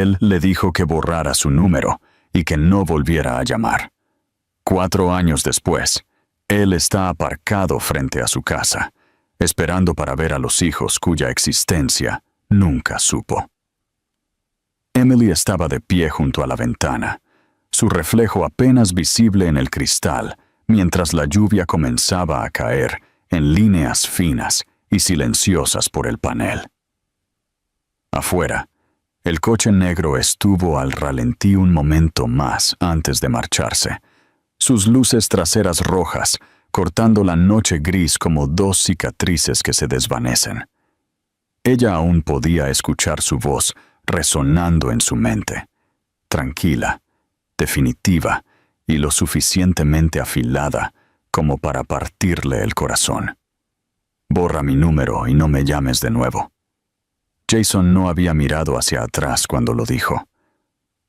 Él le dijo que borrara su número y que no volviera a llamar. 4 años después, él está aparcado frente a su casa, esperando para ver a los hijos cuya existencia nunca supo. Emily estaba de pie junto a la ventana, su reflejo apenas visible en el cristal, mientras la lluvia comenzaba a caer en líneas finas y silenciosas por el panel. Afuera, el coche negro estuvo al ralentí un momento más antes de marcharse, sus luces traseras rojas cortando la noche gris como 2 cicatrices que se desvanecen. Ella aún podía escuchar su voz resonando en su mente, tranquila, definitiva y lo suficientemente afilada como para partirle el corazón. Borra mi número y no me llames de nuevo. Jason no había mirado hacia atrás cuando lo dijo.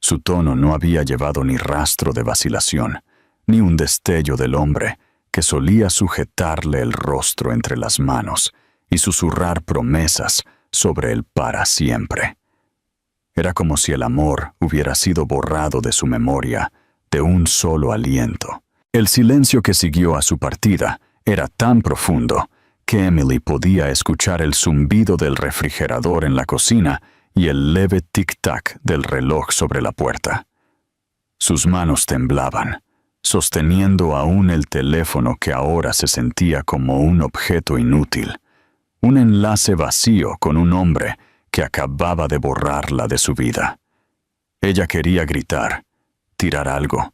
Su tono no había llevado ni rastro de vacilación, ni un destello del hombre que solía sujetarle el rostro entre las manos y susurrar promesas sobre el para siempre. Era como si el amor hubiera sido borrado de su memoria de un solo aliento. El silencio que siguió a su partida era tan profundo que Emily podía escuchar el zumbido del refrigerador en la cocina y el leve tic-tac del reloj sobre la puerta. Sus manos temblaban, sosteniendo aún el teléfono que ahora se sentía como un objeto inútil, un enlace vacío con un hombre que acababa de borrarla de su vida. Ella quería gritar, tirar algo,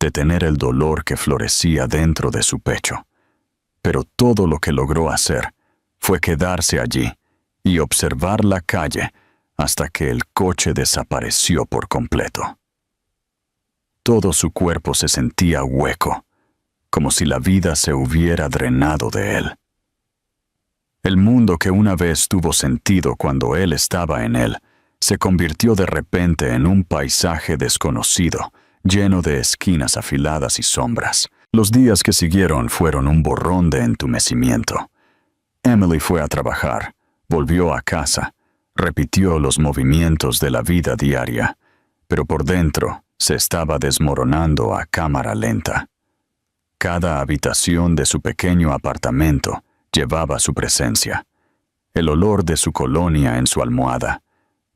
detener el dolor que florecía dentro de su pecho. Pero todo lo que logró hacer fue quedarse allí y observar la calle hasta que el coche desapareció por completo. Todo su cuerpo se sentía hueco, como si la vida se hubiera drenado de él. El mundo que una vez tuvo sentido cuando él estaba en él, se convirtió de repente en un paisaje desconocido, lleno de esquinas afiladas y sombras. Los días que siguieron fueron un borrón de entumecimiento. Emily fue a trabajar, volvió a casa, repitió los movimientos de la vida diaria, pero por dentro se estaba desmoronando a cámara lenta. Cada habitación de su pequeño apartamento llevaba su presencia, el olor de su colonia en su almohada,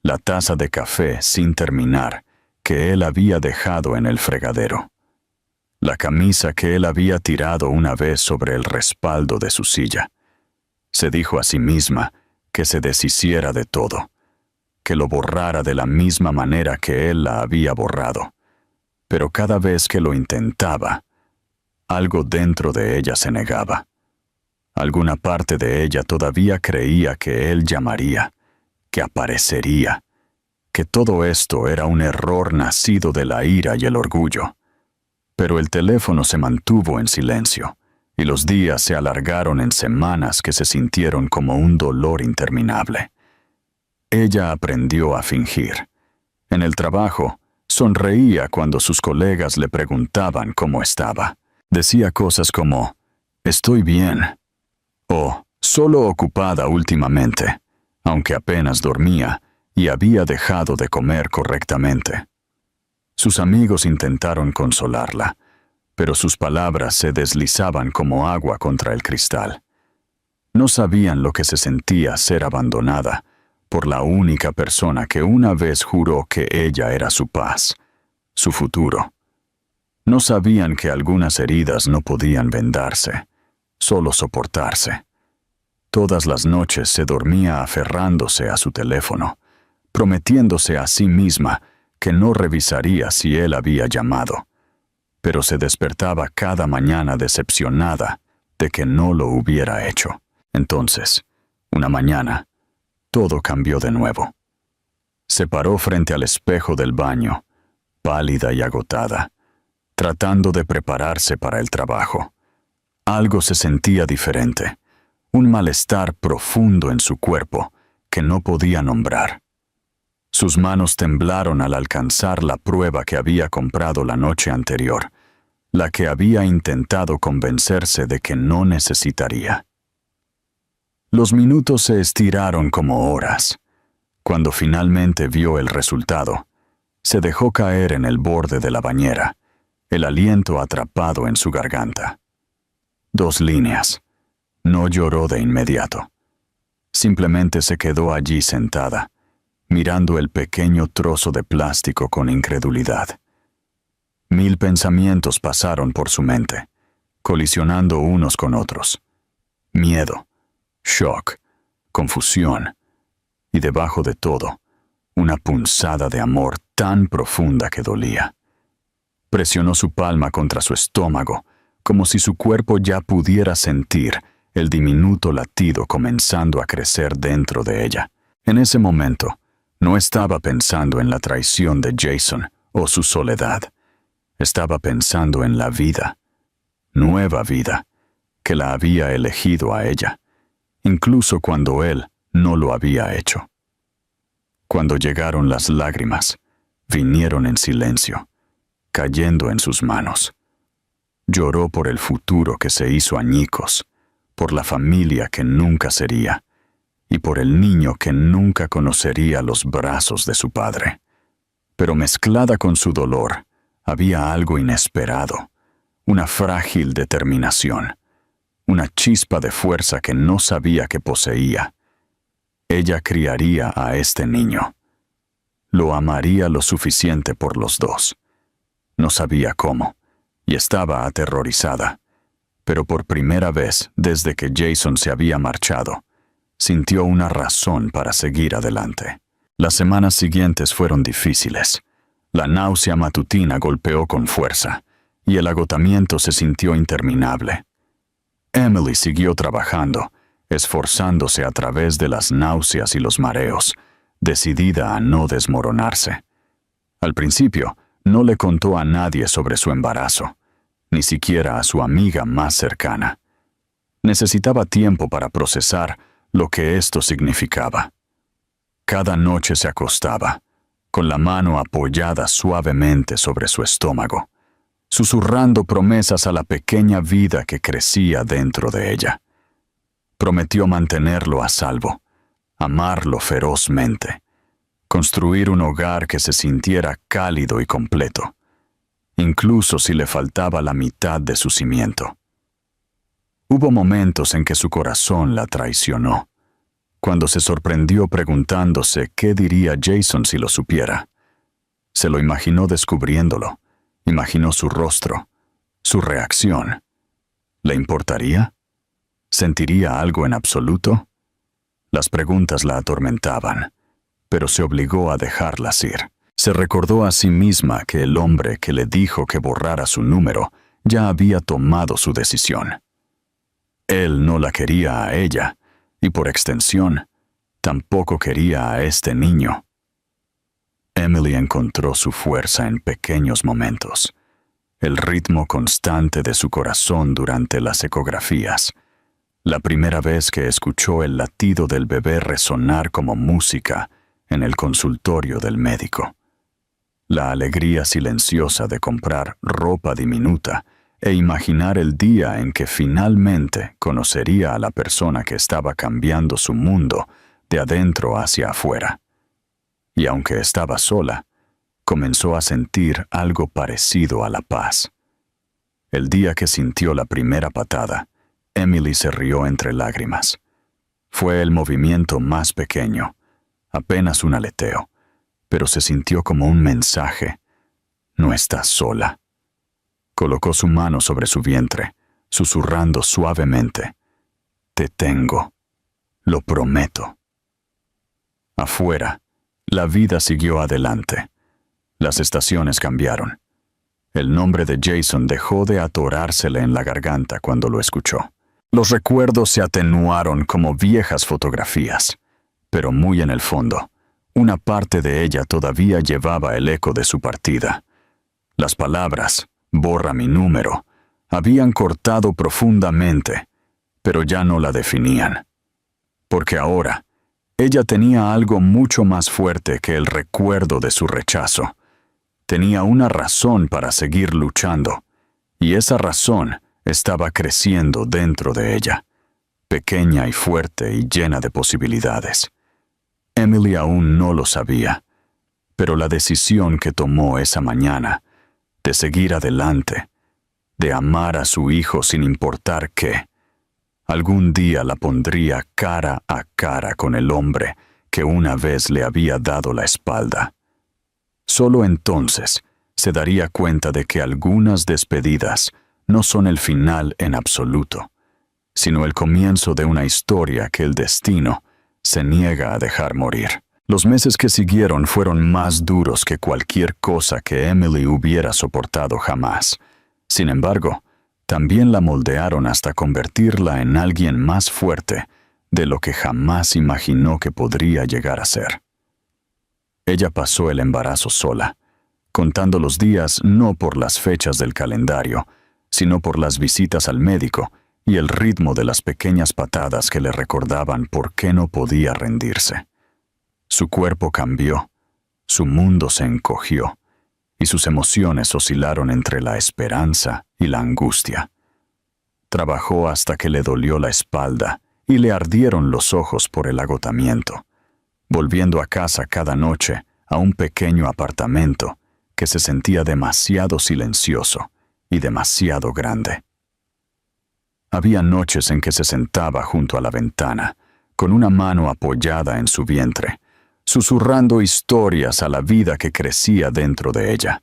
la taza de café sin terminar que él había dejado en el fregadero, la camisa que él había tirado una vez sobre el respaldo de su silla. Se dijo a sí misma que se deshiciera de todo, que lo borrara de la misma manera que él la había borrado. Pero cada vez que lo intentaba, algo dentro de ella se negaba. Alguna parte de ella todavía creía que él llamaría, que aparecería, que todo esto era un error nacido de la ira y el orgullo. Pero el teléfono se mantuvo en silencio, y los días se alargaron en semanas que se sintieron como un dolor interminable. Ella aprendió a fingir. En el trabajo, sonreía cuando sus colegas le preguntaban cómo estaba. Decía cosas como, «Estoy bien», o «Solo ocupada últimamente», aunque apenas dormía y había dejado de comer correctamente. Sus amigos intentaron consolarla, pero sus palabras se deslizaban como agua contra el cristal. No sabían lo que se sentía ser abandonada por la única persona que una vez juró que ella era su paz, su futuro. No sabían que algunas heridas no podían vendarse, solo soportarse. Todas las noches se dormía aferrándose a su teléfono, prometiéndose a sí misma que no revisaría si él había llamado, pero se despertaba cada mañana decepcionada de que no lo hubiera hecho. Entonces, una mañana, todo cambió de nuevo. Se paró frente al espejo del baño, pálida y agotada, tratando de prepararse para el trabajo. Algo se sentía diferente, un malestar profundo en su cuerpo que no podía nombrar. Sus manos temblaron al alcanzar la prueba que había comprado la noche anterior, la que había intentado convencerse de que no necesitaría. Los minutos se estiraron como horas. Cuando finalmente vio el resultado, se dejó caer en el borde de la bañera, el aliento atrapado en su garganta. 2 líneas. No lloró de inmediato. Simplemente se quedó allí sentada, mirando el pequeño trozo de plástico con incredulidad. 1000 pensamientos pasaron por su mente, colisionando unos con otros. Miedo, shock, confusión y debajo de todo, una punzada de amor tan profunda que dolía. Presionó su palma contra su estómago, como si su cuerpo ya pudiera sentir el diminuto latido comenzando a crecer dentro de ella. En ese momento, no estaba pensando en la traición de Jason o su soledad. Estaba pensando en la vida, nueva vida, que la había elegido a ella, incluso cuando él no lo había hecho. Cuando llegaron las lágrimas, vinieron en silencio, cayendo en sus manos. Lloró por el futuro que se hizo añicos, por la familia que nunca sería, y por el niño que nunca conocería los brazos de su padre. Pero mezclada con su dolor, había algo inesperado, una frágil determinación, una chispa de fuerza que no sabía que poseía. Ella criaría a este niño. Lo amaría lo suficiente por los dos. No sabía cómo, y estaba aterrorizada, pero por primera vez desde que Jason se había marchado, sintió una razón para seguir adelante. Las semanas siguientes fueron difíciles. La náusea matutina golpeó con fuerza, y el agotamiento se sintió interminable. Emily siguió trabajando, esforzándose a través de las náuseas y los mareos, decidida a no desmoronarse. Al principio, no le contó a nadie sobre su embarazo, ni siquiera a su amiga más cercana. Necesitaba tiempo para procesar lo que esto significaba. Cada noche se acostaba, con la mano apoyada suavemente sobre su estómago, susurrando promesas a la pequeña vida que crecía dentro de ella. Prometió mantenerlo a salvo, amarlo ferozmente, construir un hogar que se sintiera cálido y completo, incluso si le faltaba la mitad de su cimiento. Hubo momentos en que su corazón la traicionó, cuando se sorprendió preguntándose qué diría Jason si lo supiera. Se lo imaginó descubriéndolo, imaginó su rostro, su reacción. ¿Le importaría? ¿Sentiría algo en absoluto? Las preguntas la atormentaban, pero se obligó a dejarlas ir. Se recordó a sí misma que el hombre que le dijo que borrara su número ya había tomado su decisión. Él no la quería a ella, y por extensión, tampoco quería a este niño. Emily encontró su fuerza en pequeños momentos, el ritmo constante de su corazón durante las ecografías, la primera vez que escuchó el latido del bebé resonar como música en el consultorio del médico, la alegría silenciosa de comprar ropa diminuta e imaginar el día en que finalmente conocería a la persona que estaba cambiando su mundo de adentro hacia afuera. Y aunque estaba sola, comenzó a sentir algo parecido a la paz. El día que sintió la primera patada, Emily se rió entre lágrimas. Fue el movimiento más pequeño, apenas un aleteo, pero se sintió como un mensaje. No estás sola. Colocó su mano sobre su vientre, susurrando suavemente. Te tengo. Lo prometo. Afuera, la vida siguió adelante. Las estaciones cambiaron. El nombre de Jason dejó de atorársele en la garganta cuando lo escuchó. Los recuerdos se atenuaron como viejas fotografías, pero muy en el fondo, una parte de ella todavía llevaba el eco de su partida. Las palabras, borra mi número, habían cortado profundamente, pero ya no la definían. Porque ahora, ella tenía algo mucho más fuerte que el recuerdo de su rechazo. Tenía una razón para seguir luchando, y esa razón estaba creciendo dentro de ella, pequeña y fuerte y llena de posibilidades. Emily aún no lo sabía, pero la decisión que tomó esa mañana de seguir adelante, de amar a su hijo sin importar qué, algún día la pondría cara a cara con el hombre que una vez le había dado la espalda. Solo entonces se daría cuenta de que algunas despedidas no son el final en absoluto, sino el comienzo de una historia que el destino se niega a dejar morir. Los meses que siguieron fueron más duros que cualquier cosa que Emily hubiera soportado jamás. Sin embargo, también la moldearon hasta convertirla en alguien más fuerte de lo que jamás imaginó que podría llegar a ser. Ella pasó el embarazo sola, contando los días no por las fechas del calendario, sino por las visitas al médico y el ritmo de las pequeñas patadas que le recordaban por qué no podía rendirse. Su cuerpo cambió, su mundo se encogió, y sus emociones oscilaron entre la esperanza y la angustia. Trabajó hasta que le dolió la espalda y le ardieron los ojos por el agotamiento, volviendo a casa cada noche a un pequeño apartamento que se sentía demasiado silencioso y demasiado grande. Había noches en que se sentaba junto a la ventana, con una mano apoyada en su vientre, susurrando historias a la vida que crecía dentro de ella,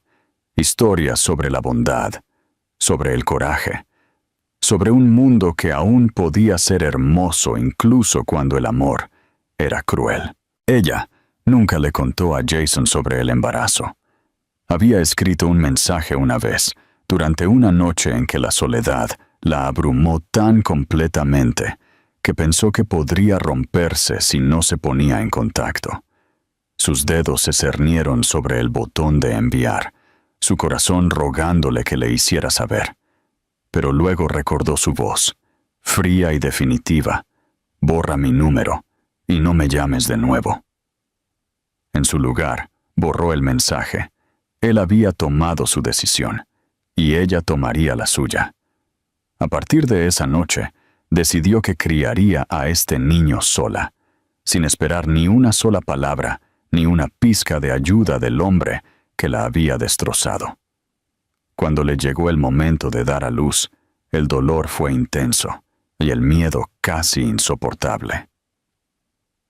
historias sobre la bondad, sobre el coraje, sobre un mundo que aún podía ser hermoso incluso cuando el amor era cruel. Ella nunca le contó a Jason sobre el embarazo. Había escrito un mensaje una vez, durante una noche en que la soledad la abrumó tan completamente que pensó que podría romperse si no se ponía en contacto. Sus dedos se cernieron sobre el botón de enviar, su corazón rogándole que le hiciera saber. Pero luego recordó su voz, fría y definitiva: borra mi número y no me llames de nuevo. En su lugar, borró el mensaje. Él había tomado su decisión, y ella tomaría la suya. A partir de esa noche, decidió que criaría a este niño sola, sin esperar ni una sola palabra, ni una pizca de ayuda del hombre que la había destrozado. Cuando le llegó el momento de dar a luz, el dolor fue intenso y el miedo casi insoportable.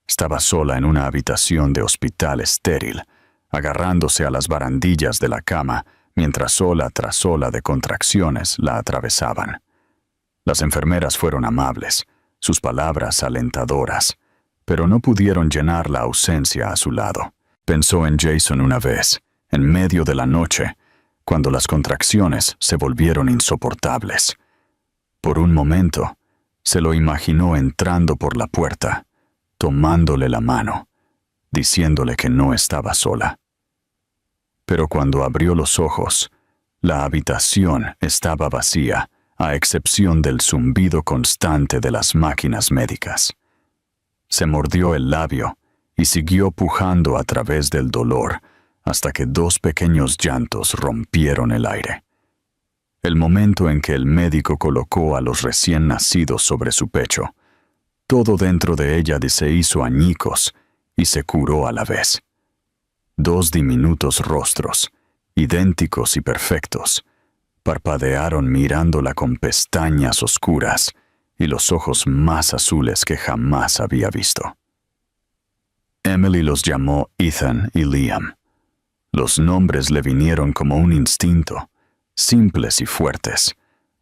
Estaba sola en una habitación de hospital estéril, agarrándose a las barandillas de la cama mientras ola tras ola de contracciones la atravesaban. Las enfermeras fueron amables, sus palabras alentadoras, pero no pudieron llenar la ausencia a su lado. Pensó en Jason una vez, en medio de la noche, cuando las contracciones se volvieron insoportables. Por un momento, se lo imaginó entrando por la puerta, tomándole la mano, diciéndole que no estaba sola. Pero cuando abrió los ojos, la habitación estaba vacía, a excepción del zumbido constante de las máquinas médicas. Se mordió el labio y siguió pujando a través del dolor hasta que dos pequeños llantos rompieron el aire. El momento en que el médico colocó a los recién nacidos sobre su pecho, todo dentro de ella se hizo añicos y se curó a la vez. Dos diminutos rostros, idénticos y perfectos, parpadearon mirándola con pestañas oscuras y los ojos más azules que jamás había visto. Emily los llamó Ethan y Liam. Los nombres le vinieron como un instinto, simples y fuertes,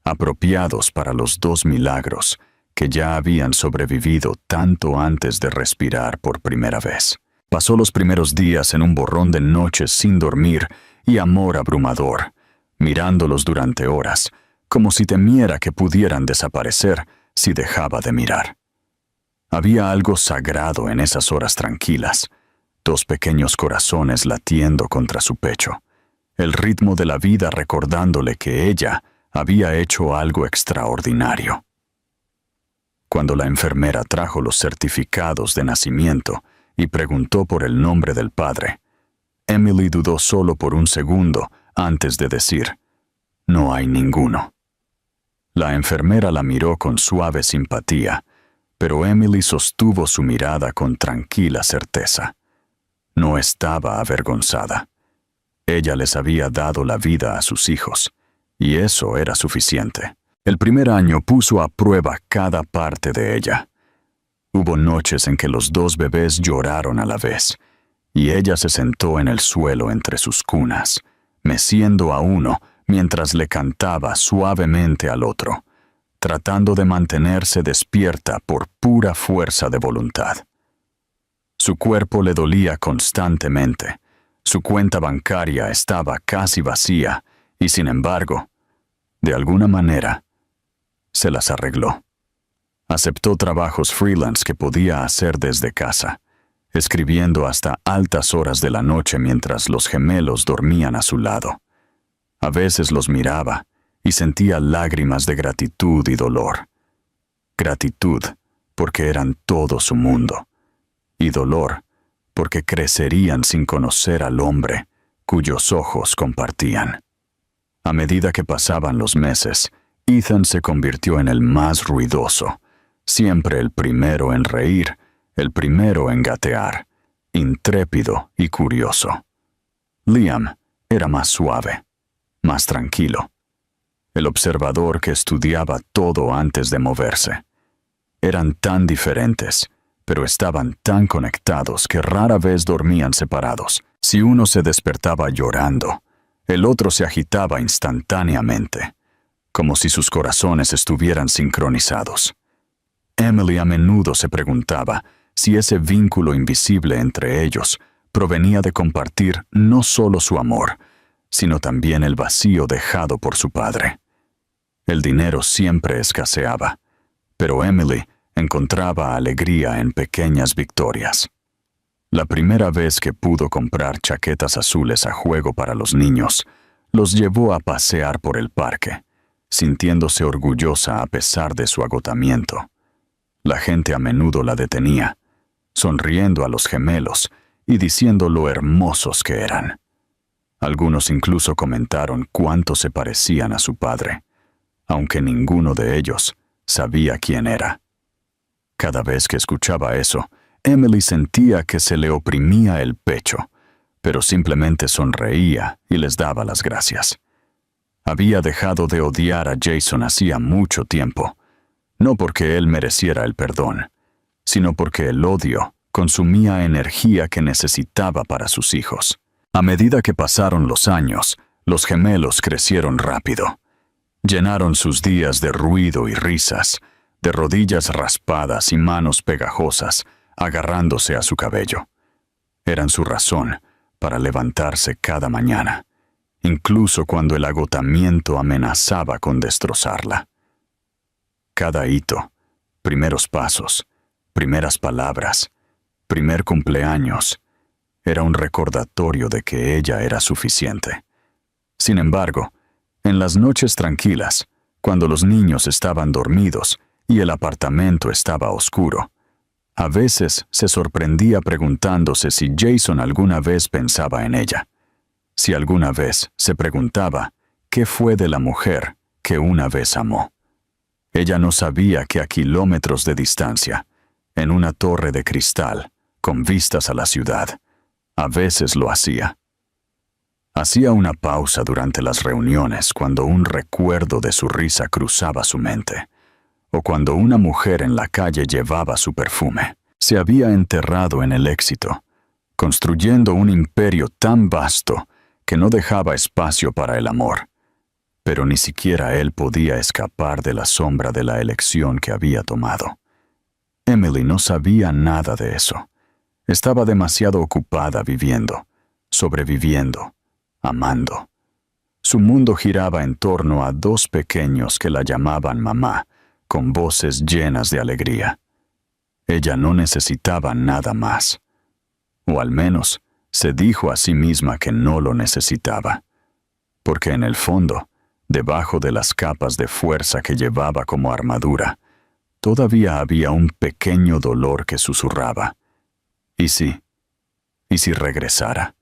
apropiados para los dos milagros que ya habían sobrevivido tanto antes de respirar por primera vez. Pasó los primeros días en un borrón de noches sin dormir y amor abrumador, mirándolos durante horas, como si temiera que pudieran desaparecer si dejaba de mirar. Había algo sagrado en esas horas tranquilas, dos pequeños corazones latiendo contra su pecho, el ritmo de la vida recordándole que ella había hecho algo extraordinario. Cuando la enfermera trajo los certificados de nacimiento y preguntó por el nombre del padre, Emily dudó solo por un segundo antes de decir: no hay ninguno. La enfermera la miró con suave simpatía, Pero Emily sostuvo su mirada con tranquila certeza. No estaba avergonzada. Ella les había dado la vida a sus hijos, y eso era suficiente. El primer año puso a prueba cada parte de ella. Hubo noches en que los dos bebés lloraron a la vez, y ella se sentó en el suelo entre sus cunas, meciendo a uno mientras le cantaba suavemente al otro, tratando de mantenerse despierta por pura fuerza de voluntad. Su cuerpo le dolía constantemente, su cuenta bancaria estaba casi vacía y, sin embargo, de alguna manera, se las arregló. Aceptó trabajos freelance que podía hacer desde casa, escribiendo hasta altas horas de la noche mientras los gemelos dormían a su lado. A veces los miraba y sentía lágrimas de gratitud y dolor. Gratitud porque eran todo su mundo, y dolor porque crecerían sin conocer al hombre cuyos ojos compartían. A medida que pasaban los meses, Ethan se convirtió en el más ruidoso, siempre el primero en reír, el primero en gatear, intrépido y curioso. Liam era más suave, más tranquilo, el observador que estudiaba todo antes de moverse. Eran tan diferentes, pero estaban tan conectados que rara vez dormían separados. Si uno se despertaba llorando, el otro se agitaba instantáneamente, como si sus corazones estuvieran sincronizados. Emily a menudo se preguntaba si ese vínculo invisible entre ellos provenía de compartir no solo su amor, sino también el vacío dejado por su padre. El dinero siempre escaseaba, pero Emily encontraba alegría en pequeñas victorias. La primera vez que pudo comprar chaquetas azules a juego para los niños, los llevó a pasear por el parque, sintiéndose orgullosa a pesar de su agotamiento. La gente a menudo la detenía, sonriendo a los gemelos y diciendo lo hermosos que eran. Algunos incluso comentaron cuánto se parecían a su padre, aunque ninguno de ellos sabía quién era. Cada vez que escuchaba eso, Emily sentía que se le oprimía el pecho, pero simplemente sonreía y les daba las gracias. Había dejado de odiar a Jason hacía mucho tiempo, no porque él mereciera el perdón, sino porque el odio consumía energía que necesitaba para sus hijos. A medida que pasaron los años, los gemelos crecieron rápido. Llenaron sus días de ruido y risas, de rodillas raspadas y manos pegajosas, agarrándose a su cabello. Eran su razón para levantarse cada mañana, incluso cuando el agotamiento amenazaba con destrozarla. Cada hito, primeros pasos, primeras palabras, primer cumpleaños, era un recordatorio de que ella era suficiente. Sin embargo, en las noches tranquilas, cuando los niños estaban dormidos y el apartamento estaba oscuro, a veces se sorprendía preguntándose si Jason alguna vez pensaba en ella, si alguna vez se preguntaba qué fue de la mujer que una vez amó. Ella no sabía que a kilómetros de distancia, en una torre de cristal, con vistas a la ciudad, a veces lo hacía. Hacía una pausa durante las reuniones cuando un recuerdo de su risa cruzaba su mente, o cuando una mujer en la calle llevaba su perfume. Se había enterrado en el éxito, construyendo un imperio tan vasto que no dejaba espacio para el amor. Pero ni siquiera él podía escapar de la sombra de la elección que había tomado. Emily no sabía nada de eso. Estaba demasiado ocupada viviendo, sobreviviendo, amando. Su mundo giraba en torno a dos pequeños que la llamaban mamá, con voces llenas de alegría. Ella no necesitaba nada más. O al menos, se dijo a sí misma que no lo necesitaba. Porque en el fondo, debajo de las capas de fuerza que llevaba como armadura, todavía había un pequeño dolor que susurraba. ¿Y si? ¿Y si regresara?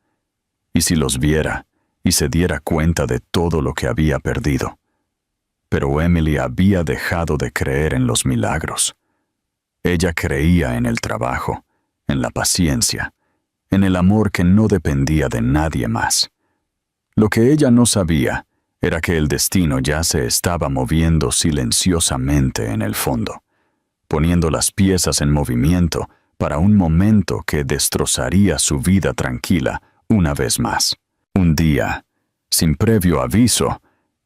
¿Y si los viera y se diera cuenta de todo lo que había perdido? Pero Emily había dejado de creer en los milagros. Ella creía en el trabajo, en la paciencia, en el amor que no dependía de nadie más. Lo que ella no sabía era que el destino ya se estaba moviendo silenciosamente en el fondo, poniendo las piezas en movimiento para un momento que destrozaría su vida tranquila una vez más. Un día, sin previo aviso,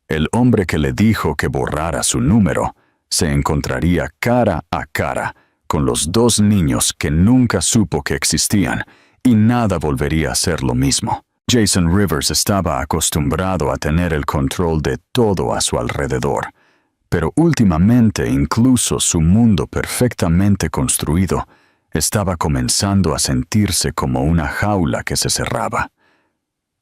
el hombre que le dijo que borrara su número se encontraría cara a cara con los dos niños que nunca supo que existían, y nada volvería a ser lo mismo. Jason Rivers estaba acostumbrado a tener el control de todo a su alrededor, pero últimamente incluso su mundo perfectamente construido estaba comenzando a sentirse como una jaula que se cerraba.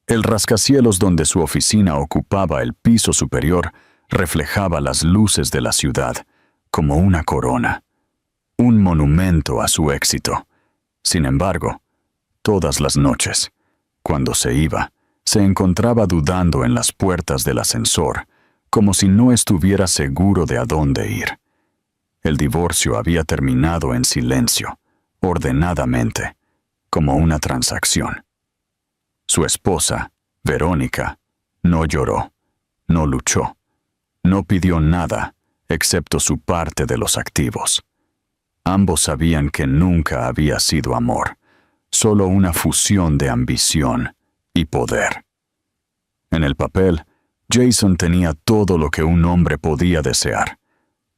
El rascacielos donde su oficina ocupaba el piso superior reflejaba las luces de la ciudad como una corona, un monumento a su éxito. Sin embargo, todas las noches, cuando se iba, se encontraba dudando en las puertas del ascensor, como si no estuviera seguro de a dónde ir. El divorcio había terminado en silencio, ordenadamente, como una transacción. Su esposa, Verónica, no lloró, no luchó, no pidió nada excepto su parte de los activos. Ambos sabían que nunca había sido amor, solo una fusión de ambición y poder. En el papel, Jason tenía todo lo que un hombre podía desear: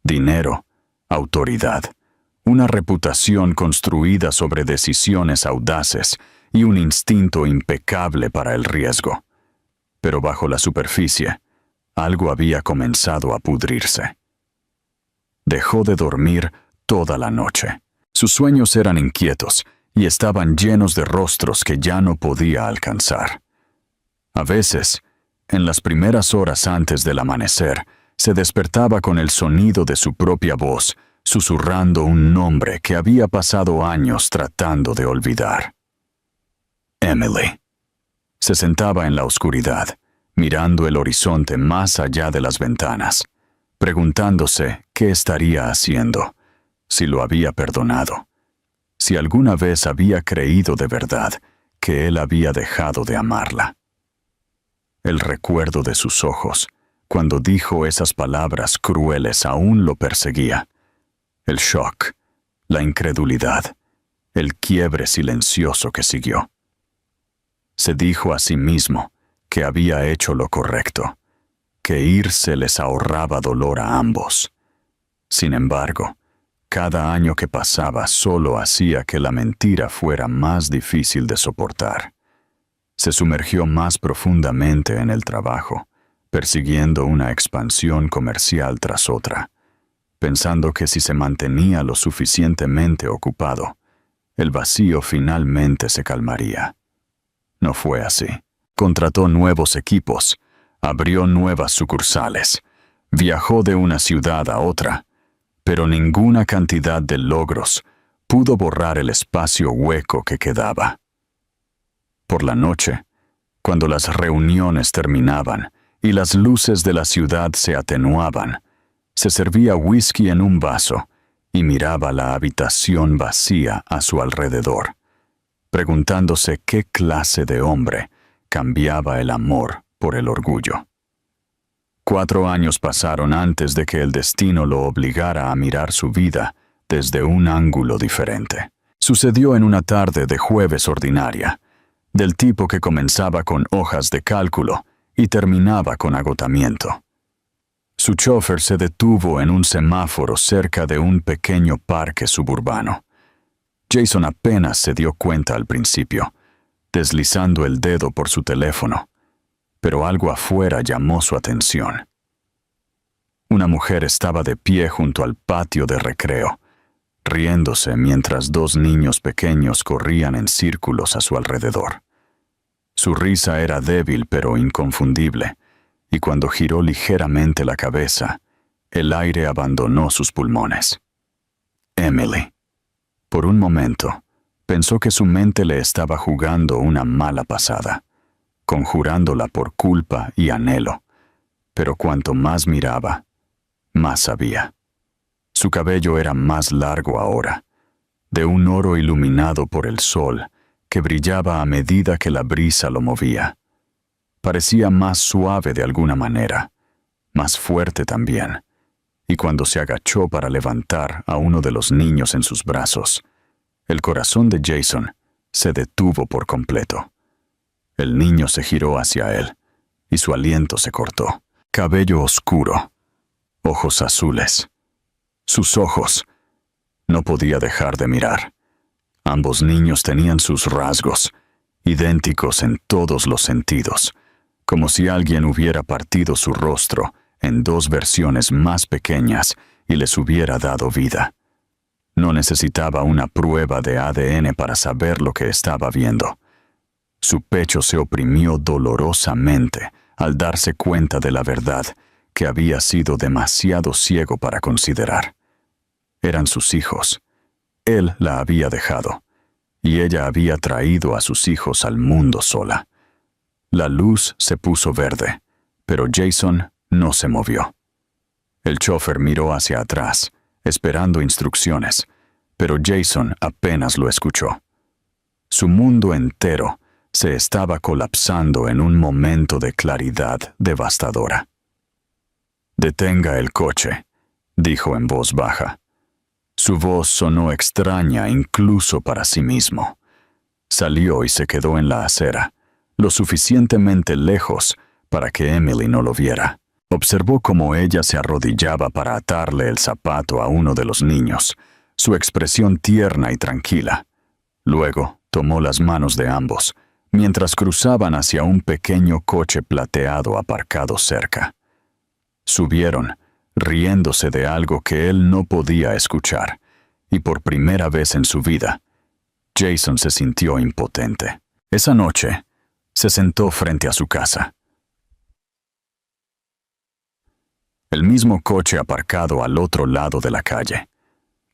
dinero, autoridad, una reputación construida sobre decisiones audaces y un instinto impecable para el riesgo. Pero bajo la superficie, algo había comenzado a pudrirse. Dejó de dormir toda la noche. Sus sueños eran inquietos y estaban llenos de rostros que ya no podía alcanzar. A veces, en las primeras horas antes del amanecer, se despertaba con el sonido de su propia voz, susurrando un nombre que había pasado años tratando de olvidar. Emily. Se sentaba en la oscuridad, mirando el horizonte más allá de las ventanas, preguntándose qué estaría haciendo, si lo había perdonado, si alguna vez había creído de verdad que él había dejado de amarla. El recuerdo de sus ojos, cuando dijo esas palabras crueles, aún lo perseguía. El shock, la incredulidad, el quiebre silencioso que siguió. Se dijo a sí mismo que había hecho lo correcto, que irse les ahorraba dolor a ambos. Sin embargo, cada año que pasaba solo hacía que la mentira fuera más difícil de soportar. Se sumergió más profundamente en el trabajo, persiguiendo una expansión comercial tras otra, pensando que si se mantenía lo suficientemente ocupado, el vacío finalmente se calmaría. No fue así. Contrató nuevos equipos, abrió nuevas sucursales, viajó de una ciudad a otra, pero ninguna cantidad de logros pudo borrar el espacio hueco que quedaba. Por la noche, cuando las reuniones terminaban y las luces de la ciudad se atenuaban, se servía whisky en un vaso y miraba la habitación vacía a su alrededor, preguntándose qué clase de hombre cambiaba el amor por el orgullo. 4 años pasaron antes de que el destino lo obligara a mirar su vida desde un ángulo diferente. Sucedió en una tarde de jueves ordinaria, del tipo que comenzaba con hojas de cálculo y terminaba con agotamiento. Su chofer se detuvo en un semáforo cerca de un pequeño parque suburbano. Jason apenas se dio cuenta al principio, deslizando el dedo por su teléfono, pero algo afuera llamó su atención. Una mujer estaba de pie junto al patio de recreo, riéndose mientras 2 niños pequeños corrían en círculos a su alrededor. Su risa era débil pero inconfundible, y cuando giró ligeramente la cabeza, el aire abandonó sus pulmones. Emily. Por un momento, pensó que su mente le estaba jugando una mala pasada, conjurándola por culpa y anhelo, pero cuanto más miraba, más sabía. Su cabello era más largo ahora, de un oro iluminado por el sol, que brillaba a medida que la brisa lo movía. Parecía más suave de alguna manera, más fuerte también, y cuando se agachó para levantar a uno de los niños en sus brazos, el corazón de Jason se detuvo por completo. El niño se giró hacia él, y su aliento se cortó. Cabello oscuro, ojos azules. Sus ojos. No podía dejar de mirar. Ambos niños tenían sus rasgos, idénticos en todos los sentidos, como si alguien hubiera partido su rostro en dos versiones más pequeñas y les hubiera dado vida. No necesitaba una prueba de ADN para saber lo que estaba viendo. Su pecho se oprimió dolorosamente al darse cuenta de la verdad que había sido demasiado ciego para considerar. Eran sus hijos. Él la había dejado, y ella había traído a sus hijos al mundo sola. La luz se puso verde, pero Jason no se movió. El chófer miró hacia atrás, esperando instrucciones, pero Jason apenas lo escuchó. Su mundo entero se estaba colapsando en un momento de claridad devastadora. «Detenga el coche», dijo en voz baja. Su voz sonó extraña incluso para sí mismo. Salió y se quedó en la acera, lo suficientemente lejos para que Emily no lo viera. Observó cómo ella se arrodillaba para atarle el zapato a uno de los niños, su expresión tierna y tranquila. Luego tomó las manos de ambos, mientras cruzaban hacia un pequeño coche plateado aparcado cerca. Subieron, riéndose de algo que él no podía escuchar, y por primera vez en su vida, Jason se sintió impotente. Esa noche, se sentó frente a su casa. El mismo coche aparcado al otro lado de la calle.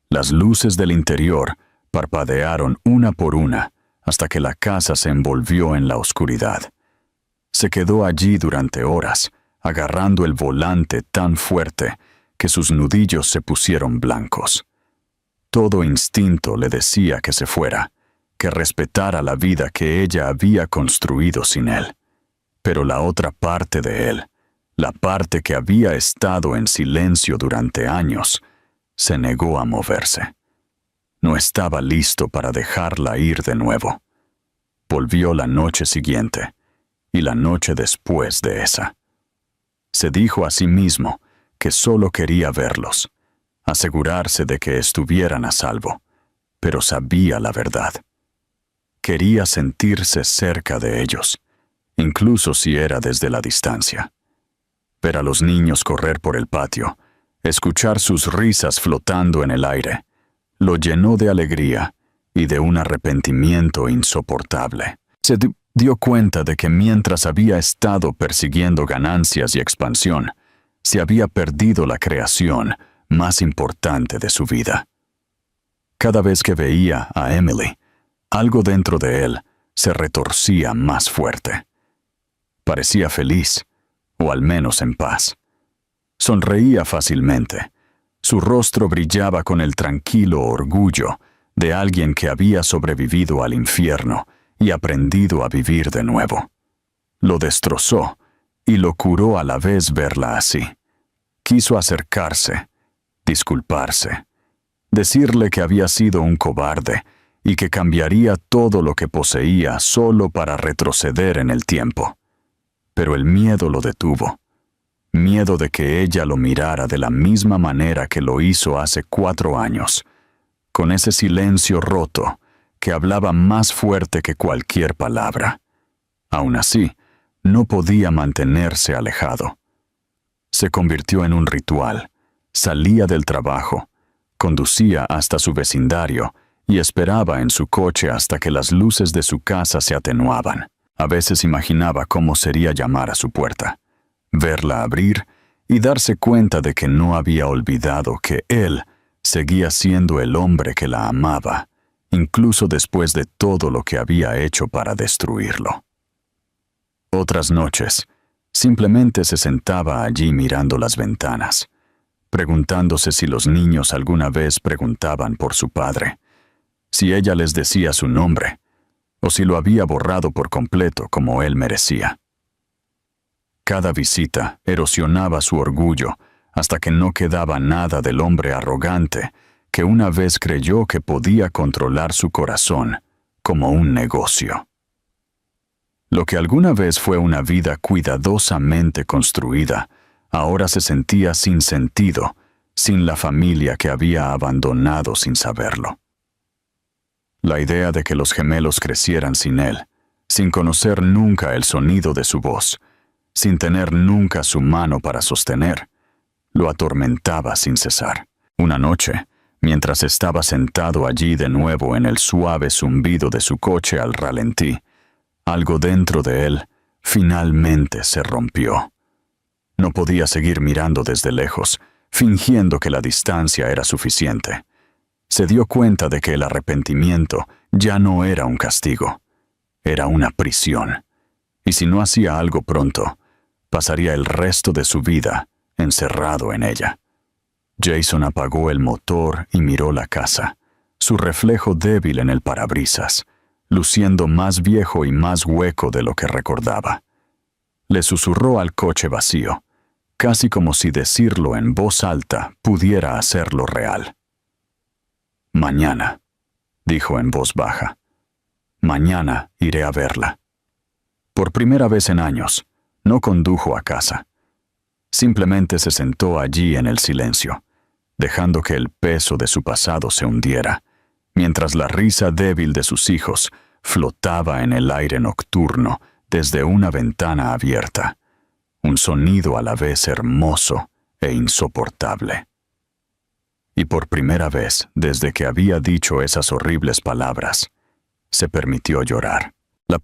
Las luces del interior parpadearon una por una hasta que la casa se envolvió en la oscuridad. Se quedó allí durante horas, agarrando el volante tan fuerte que sus nudillos se pusieron blancos. Todo instinto le decía que se fuera, que respetara la vida que ella había construido sin él. Pero la otra parte de él, la parte que había estado en silencio durante años, se negó a moverse. No estaba listo para dejarla ir de nuevo. Volvió la noche siguiente, y la noche después de esa. Se dijo a sí mismo que solo quería verlos, asegurarse de que estuvieran a salvo, pero sabía la verdad. Quería sentirse cerca de ellos, incluso si era desde la distancia. Ver a los niños correr por el patio, escuchar sus risas flotando en el aire, lo llenó de alegría y de un arrepentimiento insoportable. Se dio cuenta de que mientras había estado persiguiendo ganancias y expansión, se había perdido la creación más importante de su vida. Cada vez que veía a Emily, algo dentro de él se retorcía más fuerte. Parecía feliz, o al menos en paz. Sonreía fácilmente. Su rostro brillaba con el tranquilo orgullo de alguien que había sobrevivido al infierno y aprendido a vivir de nuevo. Lo destrozó y lo curó a la vez verla así. Quiso acercarse, disculparse, decirle que había sido un cobarde y que cambiaría todo lo que poseía solo para retroceder en el tiempo. Pero el miedo lo detuvo. Miedo de que ella lo mirara de la misma manera que lo hizo hace 4 años, con ese silencio roto que hablaba más fuerte que cualquier palabra. Aún así, no podía mantenerse alejado. Se convirtió en un ritual. Salía del trabajo, conducía hasta su vecindario y esperaba en su coche hasta que las luces de su casa se atenuaban. A veces imaginaba cómo sería llamar a su puerta, verla abrir y darse cuenta de que no había olvidado que él seguía siendo el hombre que la amaba, incluso después de todo lo que había hecho para destruirlo. Otras noches, simplemente se sentaba allí mirando las ventanas, preguntándose si los niños alguna vez preguntaban por su padre, si ella les decía su nombre, o si lo había borrado por completo como él merecía. Cada visita erosionaba su orgullo hasta que no quedaba nada del hombre arrogante que una vez creyó que podía controlar su corazón como un negocio. Lo que alguna vez fue una vida cuidadosamente construida, ahora se sentía sin sentido, sin la familia que había abandonado sin saberlo. La idea de que los gemelos crecieran sin él, sin conocer nunca el sonido de su voz, sin tener nunca su mano para sostener, lo atormentaba sin cesar. Una noche, mientras estaba sentado allí de nuevo en el suave zumbido de su coche al ralentí, algo dentro de él finalmente se rompió. No podía seguir mirando desde lejos, fingiendo que la distancia era suficiente. Se dio cuenta de que el arrepentimiento ya no era un castigo, era una prisión. Y si no hacía algo pronto, pasaría el resto de su vida encerrado en ella. Jason apagó el motor y miró la casa, su reflejo débil en el parabrisas, luciendo más viejo y más hueco de lo que recordaba. Le susurró al coche vacío, casi como si decirlo en voz alta pudiera hacerlo real. «Mañana», dijo en voz baja. «Mañana iré a verla». Por primera vez en años, no condujo a casa. Simplemente se sentó allí en el silencio, dejando que el peso de su pasado se hundiera, mientras la risa débil de sus hijos flotaba en el aire nocturno desde una ventana abierta, un sonido a la vez hermoso e insoportable. Y por primera vez desde que había dicho esas horribles palabras, se permitió llorar. La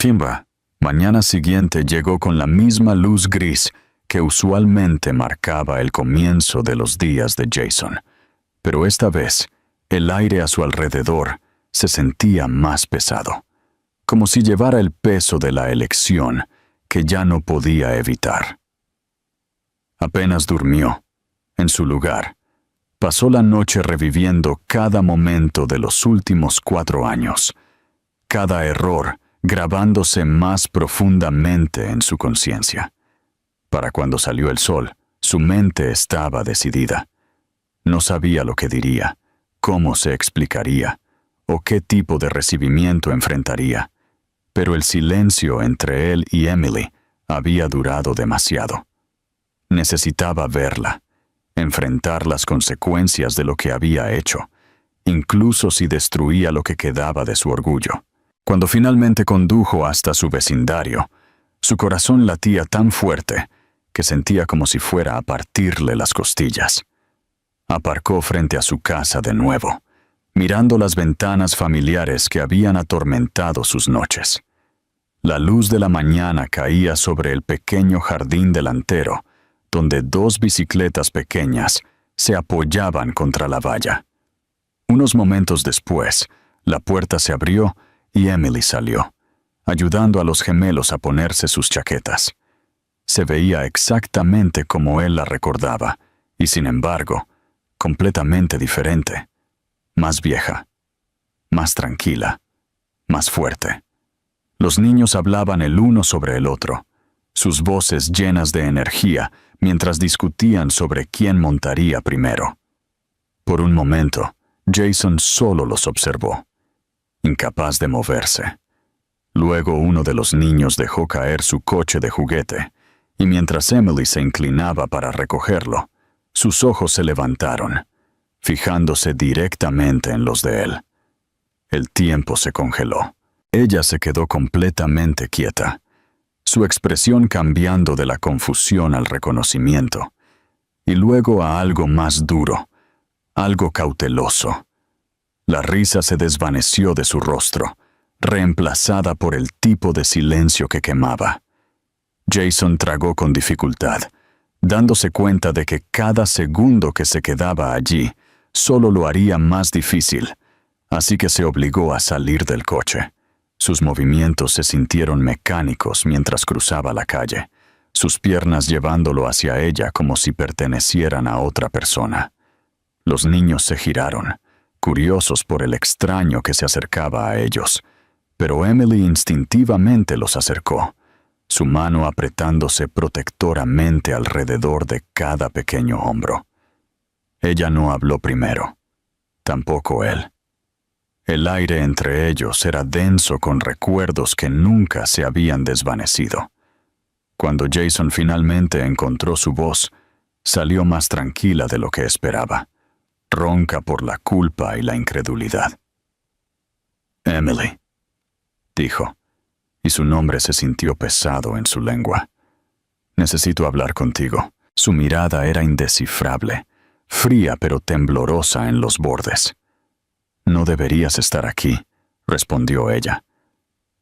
mañana siguiente llegó con la misma luz gris que usualmente marcaba el comienzo de los días de Jason, pero esta vez el aire a su alrededor se sentía más pesado, como si llevara el peso de la elección que ya no podía evitar. Apenas durmió. En su lugar, pasó la noche reviviendo cada momento de los últimos 4 años, cada error grabándose más profundamente en su conciencia. Para cuando salió el sol, su mente estaba decidida. No sabía lo que diría, cómo se explicaría, o qué tipo de recibimiento enfrentaría, pero el silencio entre él y Emily había durado demasiado. Necesitaba verla, enfrentar las consecuencias de lo que había hecho, incluso si destruía lo que quedaba de su orgullo. Cuando finalmente condujo hasta su vecindario, su corazón latía tan fuerte que sentía como si fuera a partirle las costillas. Aparcó frente a su casa de nuevo, mirando las ventanas familiares que habían atormentado sus noches. La luz de la mañana caía sobre el pequeño jardín delantero, donde 2 bicicletas pequeñas se apoyaban contra la valla. Unos momentos después, la puerta se abrió y Emily salió, ayudando a los gemelos a ponerse sus chaquetas. Se veía exactamente como él la recordaba, y sin embargo, completamente diferente. Más vieja, más tranquila, más fuerte. Los niños hablaban el uno sobre el otro, sus voces llenas de energía mientras discutían sobre quién montaría primero. Por un momento, Jason solo los observó, incapaz de moverse. Luego uno de los niños dejó caer su coche de juguete, y mientras Emily se inclinaba para recogerlo, sus ojos se levantaron, fijándose directamente en los de él. El tiempo se congeló. Ella se quedó completamente quieta, su expresión cambiando de la confusión al reconocimiento, y luego a algo más duro, algo cauteloso. La risa se desvaneció de su rostro, reemplazada por el tipo de silencio que quemaba. Jason tragó con dificultad, dándose cuenta de que cada segundo que se quedaba allí solo lo haría más difícil, así que se obligó a salir del coche. Sus movimientos se sintieron mecánicos mientras cruzaba la calle, sus piernas llevándolo hacia ella como si pertenecieran a otra persona. Los niños se giraron, curiosos por el extraño que se acercaba a ellos, pero Emily instintivamente los acercó, su mano apretándose protectoramente alrededor de cada pequeño hombro. Ella no habló primero, tampoco él. El aire entre ellos era denso con recuerdos que nunca se habían desvanecido. Cuando Jason finalmente encontró su voz, salió más tranquila de lo que esperaba, ronca por la culpa y la incredulidad. «Emily», dijo, y su nombre se sintió pesado en su lengua. «Necesito hablar contigo». Su mirada era indescifrable, fría pero temblorosa en los bordes. «No deberías estar aquí», respondió ella.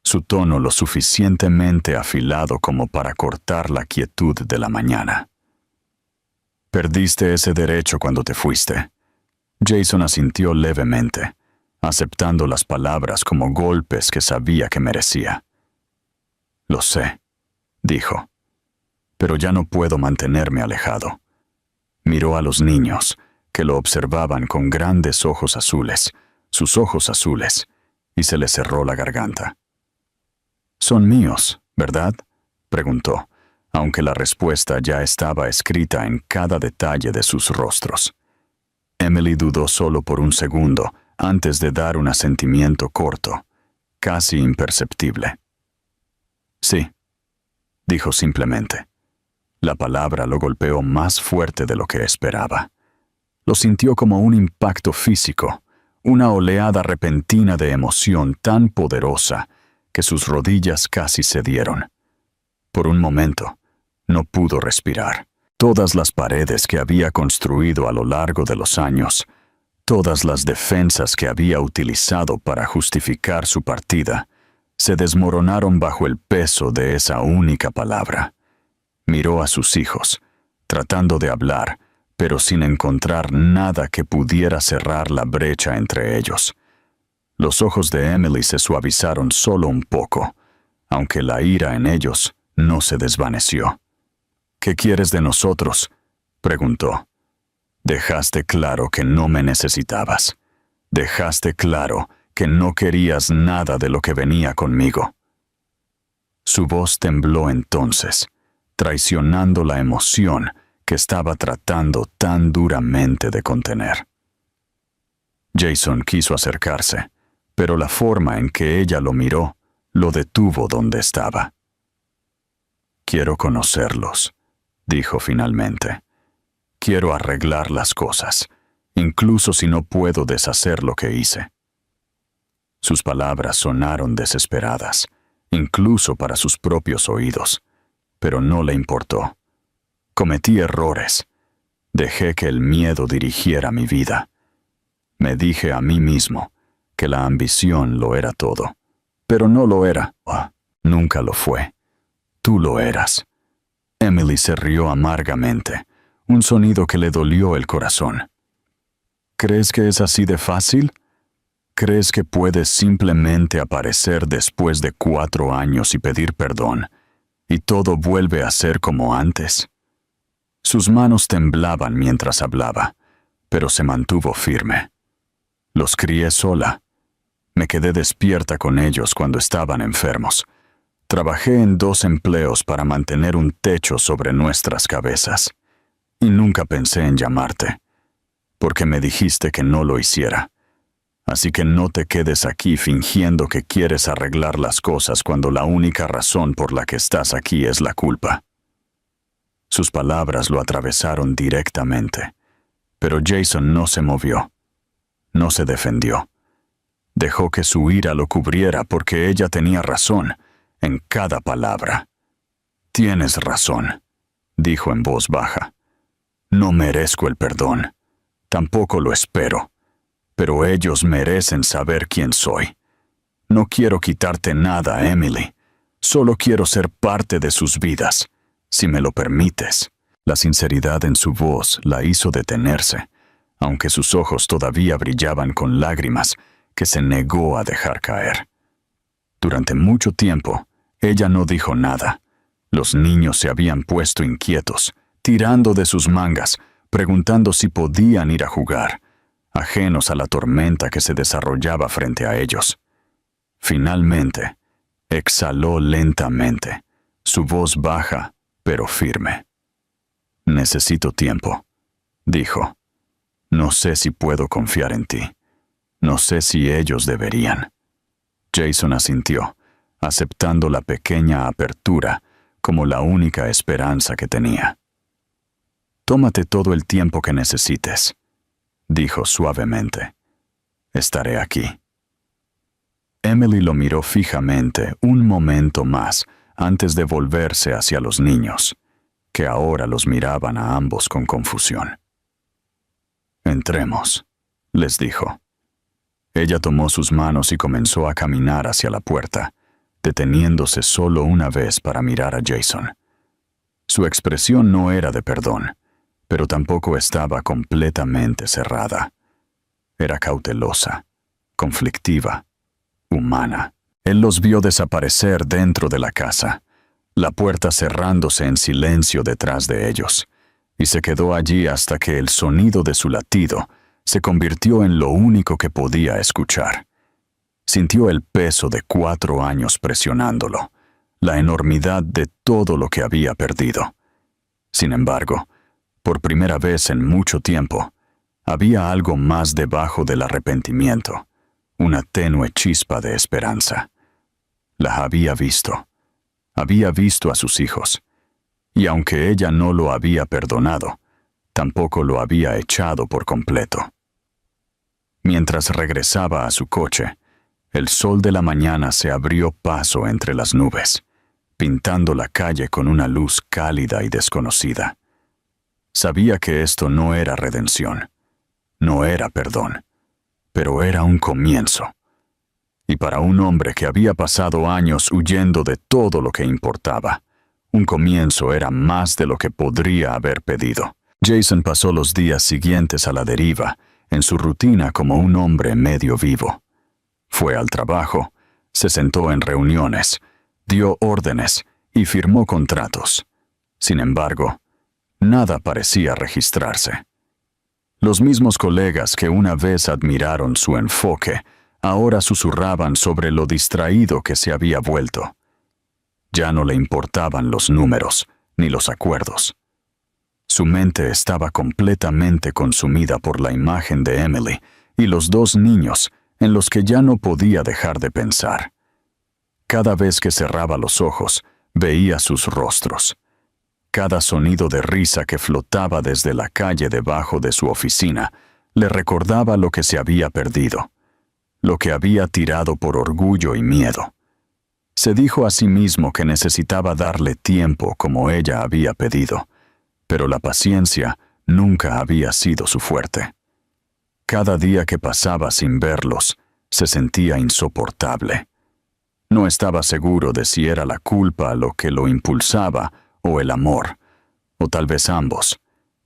Su tono lo suficientemente afilado como para cortar la quietud de la mañana. «Perdiste ese derecho cuando te fuiste». Jason asintió levemente, aceptando las palabras como golpes que sabía que merecía. «Lo sé», dijo, «pero ya no puedo mantenerme alejado». Miró a los niños, que lo observaban con grandes ojos azules, sus ojos azules, y se le cerró la garganta. «Son míos, ¿verdad?», preguntó, aunque la respuesta ya estaba escrita en cada detalle de sus rostros. Emily dudó solo por un segundo antes de dar un asentimiento corto, casi imperceptible. «Sí», dijo simplemente. La palabra lo golpeó más fuerte de lo que esperaba. Lo sintió como un impacto físico, una oleada repentina de emoción tan poderosa que sus rodillas casi cedieron. Por un momento, no pudo respirar. Todas las paredes que había construido a lo largo de los años, todas las defensas que había utilizado para justificar su partida, se desmoronaron bajo el peso de esa única palabra. Miró a sus hijos, tratando de hablar, pero sin encontrar nada que pudiera cerrar la brecha entre ellos. Los ojos de Emily se suavizaron solo un poco, aunque la ira en ellos no se desvaneció. «¿Qué quieres de nosotros?», preguntó. «Dejaste claro que no me necesitabas. Dejaste claro que no querías nada de lo que venía conmigo». Su voz tembló entonces, traicionando la emoción que estaba tratando tan duramente de contener. Jason quiso acercarse, pero la forma en que ella lo miró lo detuvo donde estaba. «Quiero conocerlos», dijo finalmente. «Quiero arreglar las cosas, incluso si no puedo deshacer lo que hice». Sus palabras sonaron desesperadas, incluso para sus propios oídos, pero no le importó. Cometí errores. Dejé que el miedo dirigiera mi vida. Me dije a mí mismo que la ambición lo era todo, pero no lo era. Nunca lo fue. Tú lo eras. Emily se rió amargamente, un sonido que le dolió el corazón. ¿Crees que es así de fácil? ¿Crees que puedes simplemente aparecer después de 4 años y pedir perdón, y todo vuelve a ser como antes? Sus manos temblaban mientras hablaba, pero se mantuvo firme. Los crié sola. Me quedé despierta con ellos cuando estaban enfermos. Trabajé en 2 empleos para mantener un techo sobre nuestras cabezas. Y nunca pensé en llamarte, porque me dijiste que no lo hiciera. Así que no te quedes aquí fingiendo que quieres arreglar las cosas cuando la única razón por la que estás aquí es la culpa. Sus palabras lo atravesaron directamente, pero Jason no se movió. No se defendió. Dejó que su ira lo cubriera porque ella tenía razón en cada palabra. «Tienes razón», dijo en voz baja. «No merezco el perdón. Tampoco lo espero. Pero ellos merecen saber quién soy. No quiero quitarte nada, Emily. Solo quiero ser parte de sus vidas, si me lo permites». La sinceridad en su voz la hizo detenerse, aunque sus ojos todavía brillaban con lágrimas que se negó a dejar caer. Durante mucho tiempo, ella no dijo nada, Los niños se habían puesto inquietos, tirando de sus mangas, preguntando si podían ir a jugar, ajenos a la tormenta que se desarrollaba frente a ellos. Finalmente, exhaló lentamente, su voz baja pero firme. «Necesito tiempo», dijo. «No sé si puedo confiar en ti. No sé si ellos deberían». Jason asintió, aceptando la pequeña apertura como la única esperanza que tenía. «Tómate todo el tiempo que necesites», dijo suavemente. «Estaré aquí». Emily lo miró fijamente un momento más antes de volverse hacia los niños, que ahora los miraban a ambos con confusión. «Entremos», les dijo. Ella tomó sus manos y comenzó a caminar hacia la puerta, deteniéndose solo una vez para mirar a Jason. Su expresión no era de perdón, pero tampoco estaba completamente cerrada. Era cautelosa, conflictiva, humana. Él los vio desaparecer dentro de la casa, la puerta cerrándose en silencio detrás de ellos, y se quedó allí hasta que el sonido de su latido se convirtió en lo único que podía escuchar. Sintió el peso de 4 años presionándolo, la enormidad de todo lo que había perdido. Sin embargo, por primera vez en mucho tiempo, había algo más debajo del arrepentimiento, una tenue chispa de esperanza. La había visto a sus hijos, y aunque ella no lo había perdonado, tampoco lo había echado por completo. Mientras regresaba a su coche, el sol de la mañana se abrió paso entre las nubes, pintando la calle con una luz cálida y desconocida. Sabía que esto no era redención, no era perdón, pero era un comienzo. Y para un hombre que había pasado años huyendo de todo lo que importaba, un comienzo era más de lo que podría haber pedido. Jason pasó los días siguientes a la deriva, en su rutina como un hombre medio vivo. Fue al trabajo, se sentó en reuniones, dio órdenes y firmó contratos. Sin embargo, nada parecía registrarse. Los mismos colegas que una vez admiraron su enfoque, ahora susurraban sobre lo distraído que se había vuelto. Ya no le importaban los números ni los acuerdos. Su mente estaba completamente consumida por la imagen de Emily y los 2 niños en los que ya no podía dejar de pensar. Cada vez que cerraba los ojos, veía sus rostros. Cada sonido de risa que flotaba desde la calle debajo de su oficina le recordaba lo que se había perdido, lo que había tirado por orgullo y miedo. Se dijo a sí mismo que necesitaba darle tiempo como ella había pedido, pero la paciencia nunca había sido su fuerte. Cada día que pasaba sin verlos, se sentía insoportable. No estaba seguro de si era la culpa lo que lo impulsaba o el amor, o tal vez ambos,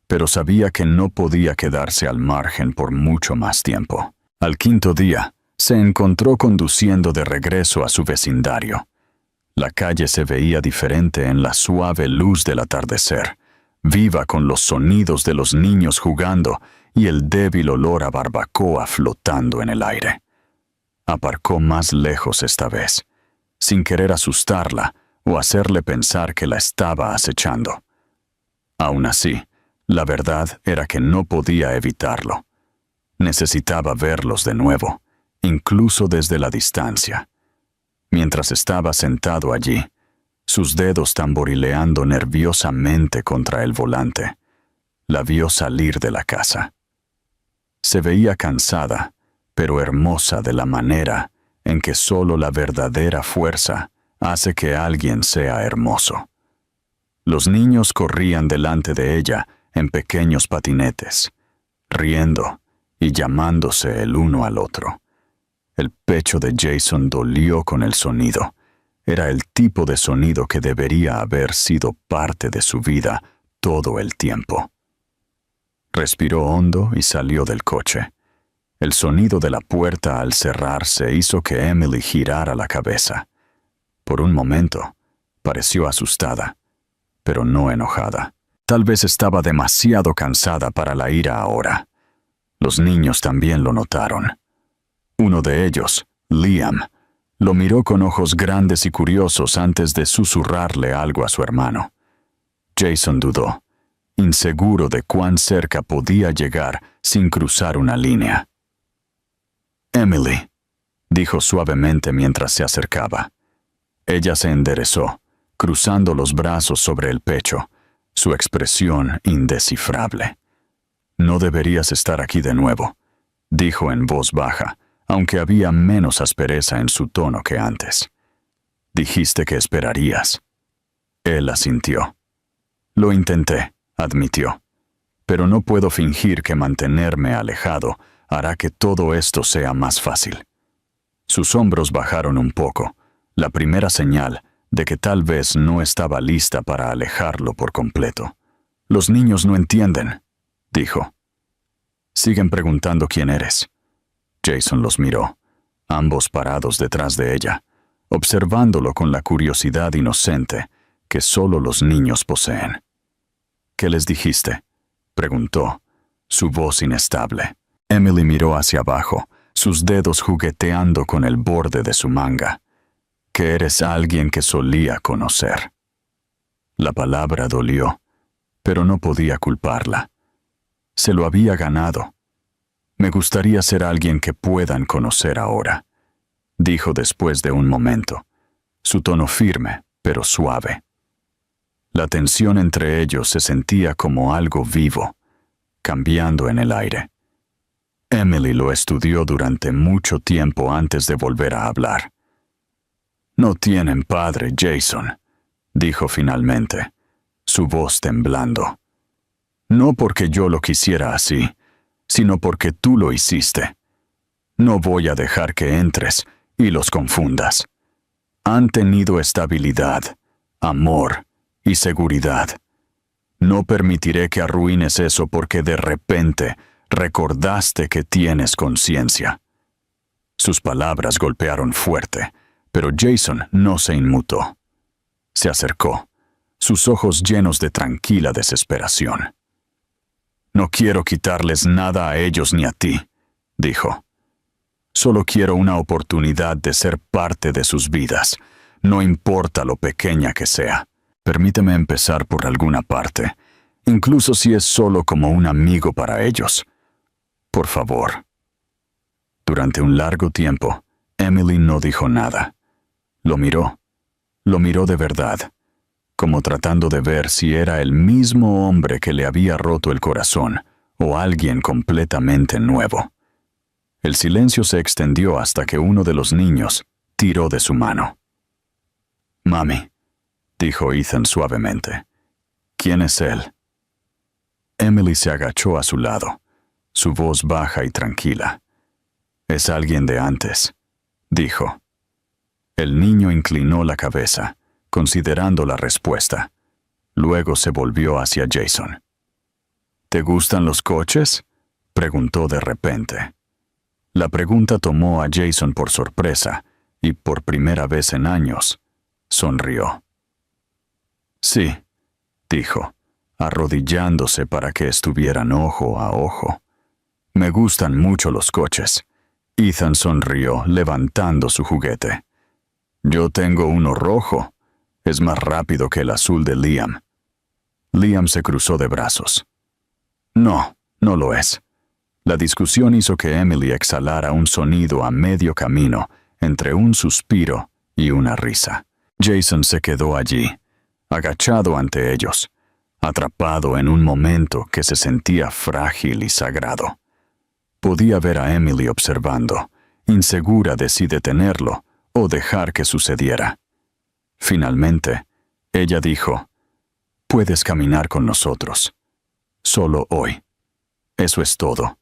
pero sabía que no podía quedarse al margen por mucho más tiempo. Al 5.º día, se encontró conduciendo de regreso a su vecindario. La calle se veía diferente en la suave luz del atardecer, viva con los sonidos de los niños jugando y el débil olor a barbacoa flotando en el aire. Aparcó más lejos esta vez, sin querer asustarla o hacerle pensar que la estaba acechando. Aún así, la verdad era que no podía evitarlo. Necesitaba verlos de nuevo, incluso desde la distancia. Mientras estaba sentado allí, sus dedos tamborileando nerviosamente contra el volante, la vio salir de la casa. Se veía cansada, pero hermosa de la manera en que solo la verdadera fuerza hace que alguien sea hermoso. Los niños corrían delante de ella en pequeños patinetes, riendo y llamándose el uno al otro. El pecho de Jason dolió con el sonido. Era el tipo de sonido que debería haber sido parte de su vida todo el tiempo. Respiró hondo y salió del coche. El sonido de la puerta al cerrarse hizo que Emily girara la cabeza. Por un momento, Pareció asustada, pero no enojada. Tal vez estaba demasiado cansada para la ira ahora. Los niños también lo notaron. Uno de ellos, Liam, lo miró con ojos grandes y curiosos antes de susurrarle algo a su hermano. Jason dudó, inseguro de cuán cerca podía llegar sin cruzar una línea. «Emily», dijo suavemente mientras se acercaba. Ella se enderezó, cruzando los brazos sobre el pecho, su expresión indescifrable. «No deberías estar aquí de nuevo», dijo en voz baja, aunque había menos aspereza en su tono que antes. «Dijiste que esperarías». Él asintió. «Lo intenté», admitió, «pero no puedo fingir que mantenerme alejado hará que todo esto sea más fácil». Sus hombros bajaron un poco, la primera señal de que tal vez no estaba lista para alejarlo por completo. «Los niños no entienden», dijo. «Siguen preguntando quién eres». Jason los miró, ambos parados detrás de ella, observándolo con la curiosidad inocente que solo los niños poseen. «¿Qué les dijiste?», preguntó, su voz inestable. Emily miró hacia abajo, sus dedos jugueteando con el borde de su manga. «Que eres alguien que solía conocer». La palabra dolió, pero no podía culparla. Se lo había ganado. «Me gustaría ser alguien que puedan conocer ahora», dijo después de un momento, su tono firme, pero suave. La tensión entre ellos se sentía como algo vivo, cambiando en el aire. Emily lo estudió durante mucho tiempo antes de volver a hablar. «No tienen padre, Jason», dijo finalmente, su voz temblando. «No porque yo lo quisiera así, sino porque tú lo hiciste. No voy a dejar que entres y los confundas. Han tenido estabilidad, amor y seguridad. No permitiré que arruines eso porque de repente recordaste que tienes conciencia». Sus palabras golpearon fuerte, pero Jason no se inmutó. Se acercó, sus ojos llenos de tranquila desesperación. «No quiero quitarles nada a ellos ni a ti», dijo. «Solo quiero una oportunidad de ser parte de sus vidas, no importa lo pequeña que sea. Permíteme empezar por alguna parte, incluso si es solo como un amigo para ellos. Por favor». Durante un largo tiempo, Emily no dijo nada. Lo miró de verdad, como tratando de ver si era el mismo hombre que le había roto el corazón o alguien completamente nuevo. El silencio se extendió hasta que uno de los niños tiró de su mano. «Mami», dijo Ethan suavemente, «¿quién es él?». Emily se agachó a su lado, su voz baja y tranquila. «Es alguien de antes», dijo. El niño inclinó la cabeza, considerando la respuesta. Luego se volvió hacia Jason. «¿Te gustan los coches?», preguntó de repente. La pregunta tomó a Jason por sorpresa y, por primera vez en años, sonrió. «Sí», dijo, arrodillándose para que estuvieran ojo a ojo. «Me gustan mucho los coches». Ethan sonrió, levantando su juguete. «Yo tengo uno rojo. Es más rápido que el azul de Liam». Liam se cruzó de brazos. «No, no lo es». La discusión hizo que Emily exhalara un sonido a medio camino entre un suspiro y una risa. Jason se quedó allí, agachado ante ellos, atrapado en un momento que se sentía frágil y sagrado. Podía ver a Emily observando, insegura de si detenerlo o dejar que sucediera. Finalmente, ella dijo, «Puedes caminar con nosotros. Solo hoy». Eso es todo.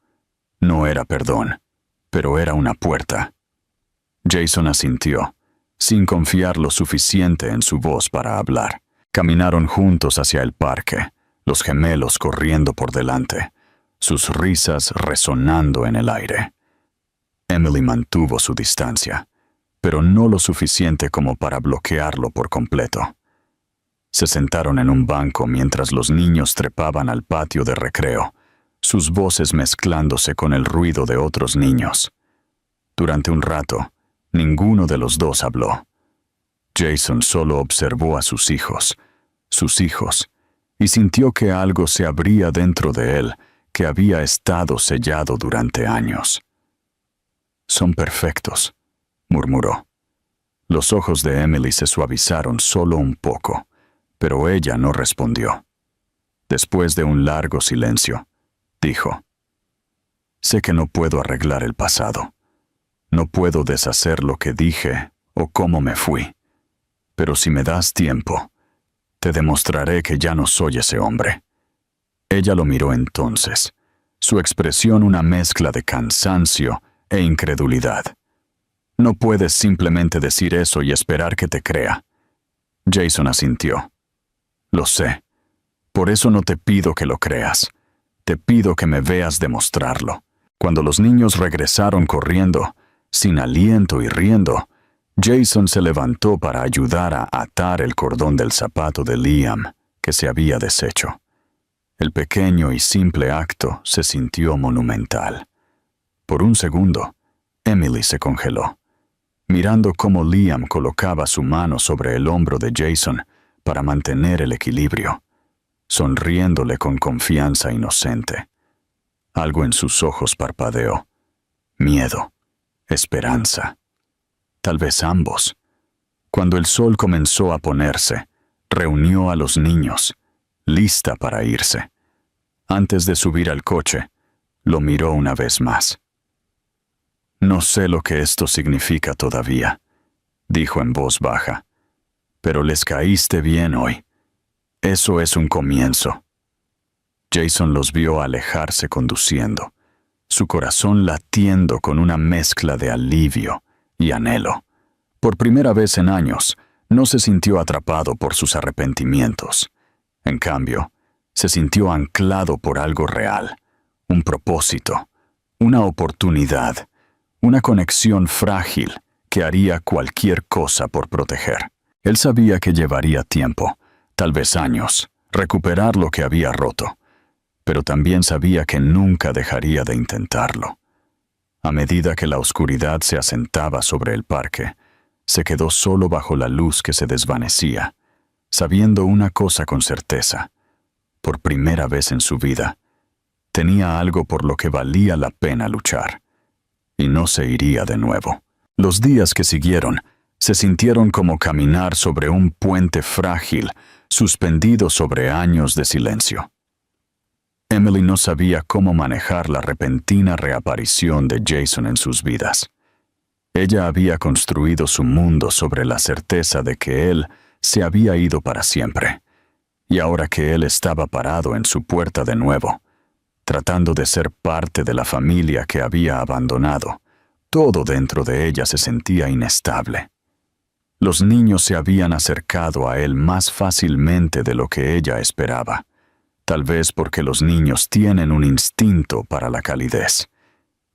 No era perdón, pero era una puerta. Jason asintió, sin confiar lo suficiente en su voz para hablar. Caminaron juntos hacia el parque, los gemelos corriendo por delante, sus risas resonando en el aire. Emily mantuvo su distancia, pero no lo suficiente como para bloquearlo por completo. Se sentaron en un banco mientras los niños trepaban al patio de recreo, sus voces mezclándose con el ruido de otros niños. Durante un rato, ninguno de los dos habló. Jason solo observó a sus hijos, y sintió que algo se abría dentro de él que había estado sellado durante años. «Son perfectos», murmuró. Los ojos de Emily se suavizaron solo un poco, pero ella no respondió. Después de un largo silencio, dijo: «Sé que no puedo arreglar el pasado. No puedo deshacer lo que dije o cómo me fui. Pero si me das tiempo, te demostraré que ya no soy ese hombre». Ella lo miró entonces, su expresión una mezcla de cansancio e incredulidad. «No puedes simplemente decir eso y esperar que te crea». Jason asintió. «Lo sé. Por eso no te pido que lo creas. Te pido que me veas demostrarlo». Cuando los niños regresaron corriendo, sin aliento y riendo, Jason se levantó para ayudar a atar el cordón del zapato de Liam, que se había deshecho. El pequeño y simple acto se sintió monumental. Por un segundo, Emily se congeló, mirando cómo Liam colocaba su mano sobre el hombro de Jason para mantener el equilibrio, sonriéndole con confianza inocente. Algo en sus ojos parpadeó. Miedo, esperanza. Tal vez ambos. Cuando el sol comenzó a ponerse, reunió a los niños, lista para irse. Antes de subir al coche, lo miró una vez más. «No sé lo que esto significa todavía», dijo en voz baja, «pero les caíste bien hoy. Eso es un comienzo». Jason los vio alejarse conduciendo, su corazón latiendo con una mezcla de alivio y anhelo. Por primera vez en años, no se sintió atrapado por sus arrepentimientos. En cambio, se sintió anclado por algo real, un propósito, una oportunidad, una conexión frágil que haría cualquier cosa por proteger. Él sabía que llevaría tiempo, tal vez años, recuperar lo que había roto, pero también sabía que nunca dejaría de intentarlo. A medida que la oscuridad se asentaba sobre el parque, se quedó solo bajo la luz que se desvanecía, sabiendo una cosa con certeza: por primera vez en su vida, tenía algo por lo que valía la pena luchar, y no se iría de nuevo. Los días que siguieron se sintieron como caminar sobre un puente frágil, suspendido sobre años de silencio. Emily no sabía cómo manejar la repentina reaparición de Jason en sus vidas. Ella había construido su mundo sobre la certeza de que él se había ido para siempre, y ahora que él estaba parado en su puerta de nuevo, tratando de ser parte de la familia que había abandonado, todo dentro de ella se sentía inestable. Los niños se habían acercado a él más fácilmente de lo que ella esperaba, tal vez porque los niños tienen un instinto para la calidez,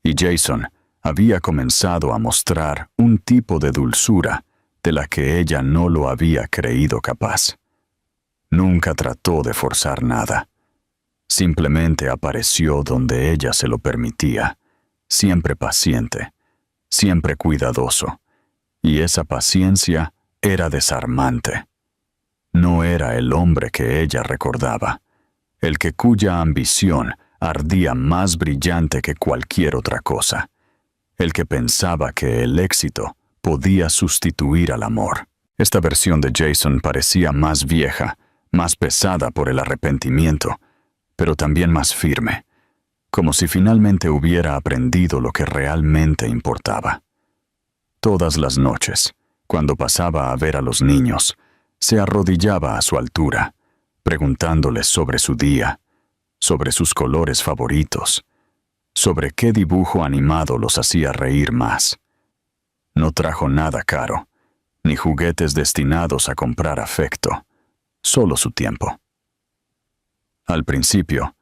y Jason había comenzado a mostrar un tipo de dulzura de la que ella no lo había creído capaz. Nunca trató de forzar nada. Simplemente apareció donde ella se lo permitía, siempre paciente, siempre cuidadoso, y esa paciencia era desarmante. No era el hombre que ella recordaba, el que cuya ambición ardía más brillante que cualquier otra cosa, el que pensaba que el éxito podía sustituir al amor. Esta versión de Jason parecía más vieja, más pesada por el arrepentimiento, pero también más firme, como si finalmente hubiera aprendido lo que realmente importaba. Todas las noches, cuando pasaba a ver a los niños, se arrodillaba a su altura, preguntándoles sobre su día, sobre sus colores favoritos, sobre qué dibujo animado los hacía reír más. No trajo nada caro, ni juguetes destinados a comprar afecto, solo su tiempo. Al principio,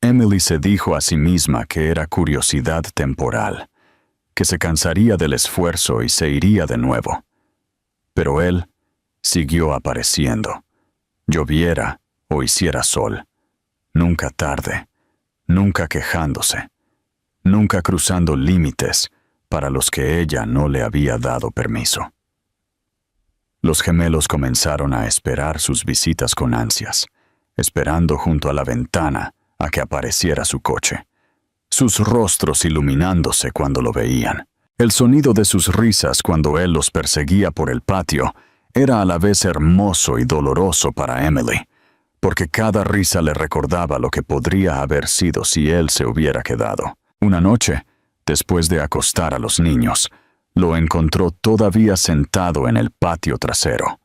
Emily se dijo a sí misma que era curiosidad temporal, que se cansaría del esfuerzo y se iría de nuevo. Pero él siguió apareciendo, lloviera o hiciera sol. Nunca tarde, nunca quejándose, nunca cruzando límites para los que ella no le había dado permiso. Los gemelos comenzaron a esperar sus visitas con ansias, esperando junto a la ventana a que apareciera su coche, sus rostros iluminándose cuando lo veían. El sonido de sus risas cuando él los perseguía por el patio era a la vez hermoso y doloroso para Emily, porque cada risa le recordaba lo que podría haber sido si él se hubiera quedado. Una noche, después de acostar a los niños, lo encontró todavía sentado en el patio trasero,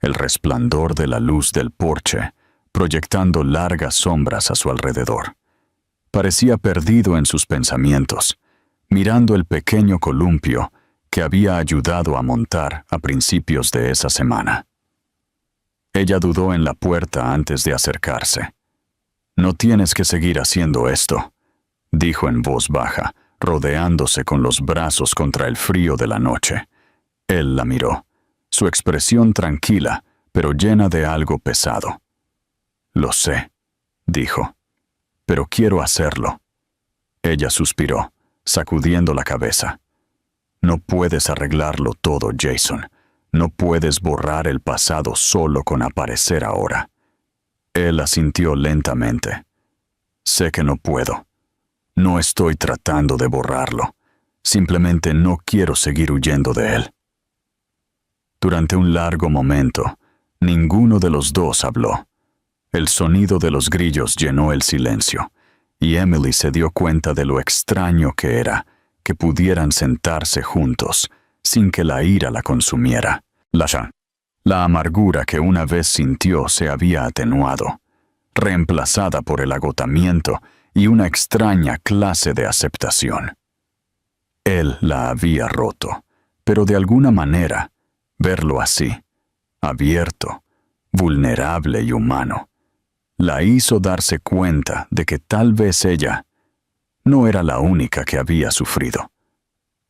el resplandor de la luz del porche proyectando largas sombras a su alrededor. Parecía perdido en sus pensamientos, mirando el pequeño columpio que había ayudado a montar a principios de esa semana. Ella dudó en la puerta antes de acercarse. «No tienes que seguir haciendo esto», dijo en voz baja, rodeándose con los brazos contra el frío de la noche. Él la miró, su expresión tranquila, pero llena de algo pesado. «Lo sé», dijo, «pero quiero hacerlo». Ella suspiró, sacudiendo la cabeza. «No puedes arreglarlo todo, Jason. No puedes borrar el pasado solo con aparecer ahora». Él asintió lentamente. «Sé que no puedo. No estoy tratando de borrarlo. Simplemente no quiero seguir huyendo de él». Durante un largo momento, ninguno de los dos habló. El sonido de los grillos llenó el silencio, y Emily se dio cuenta de lo extraño que era que pudieran sentarse juntos sin que la ira la consumiera. La amargura que una vez sintió se había atenuado, reemplazada por el agotamiento y una extraña clase de aceptación. Él la había roto, pero de alguna manera, verlo así, abierto, vulnerable y humano, la hizo darse cuenta de que tal vez ella no era la única que había sufrido.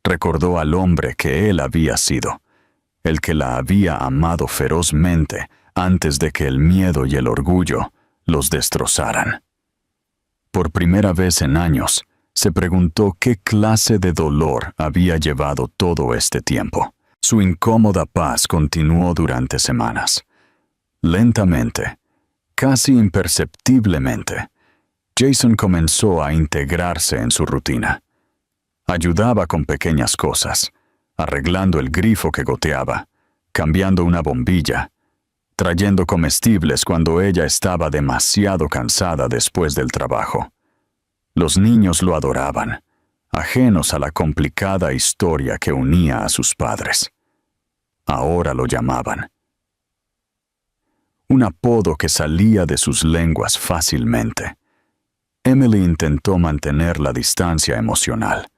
Recordó al hombre que él había sido, el que la había amado ferozmente antes de que el miedo y el orgullo los destrozaran. Por primera vez en años, se preguntó qué clase de dolor había llevado todo este tiempo. Su incómoda paz continuó durante semanas. Lentamente, casi imperceptiblemente, Jason comenzó a integrarse en su rutina. Ayudaba con pequeñas cosas, arreglando el grifo que goteaba, cambiando una bombilla, trayendo comestibles cuando ella estaba demasiado cansada después del trabajo. Los niños lo adoraban, ajenos a la complicada historia que unía a sus padres. Ahora lo llamaban. Un apodo que salía de sus lenguas fácilmente. Emily intentó mantener la distancia emocional,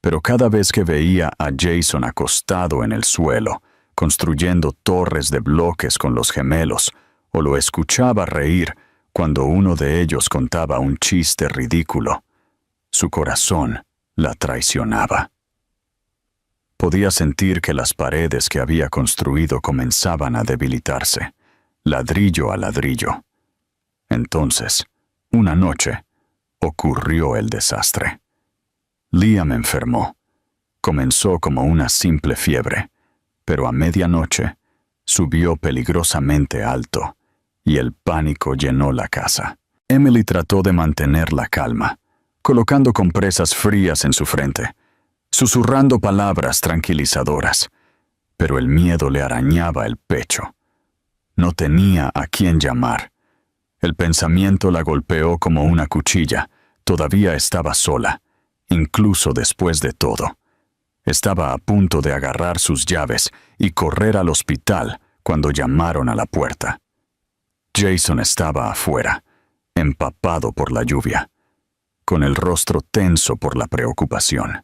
pero cada vez que veía a Jason acostado en el suelo, construyendo torres de bloques con los gemelos, o lo escuchaba reír cuando uno de ellos contaba un chiste ridículo, su corazón la traicionaba. Podía sentir que las paredes que había construido comenzaban a debilitarse, ladrillo a ladrillo. Entonces, una noche, ocurrió el desastre. Liam enfermó. Comenzó como una simple fiebre, pero a medianoche subió peligrosamente alto y el pánico llenó la casa. Emily trató de mantener la calma, colocando compresas frías en su frente, susurrando palabras tranquilizadoras, pero el miedo le arañaba el pecho. No tenía a quién llamar. El pensamiento la golpeó como una cuchilla. Todavía estaba sola, incluso después de todo. Estaba a punto de agarrar sus llaves y correr al hospital cuando llamaron a la puerta. Jason estaba afuera, empapado por la lluvia, con el rostro tenso por la preocupación.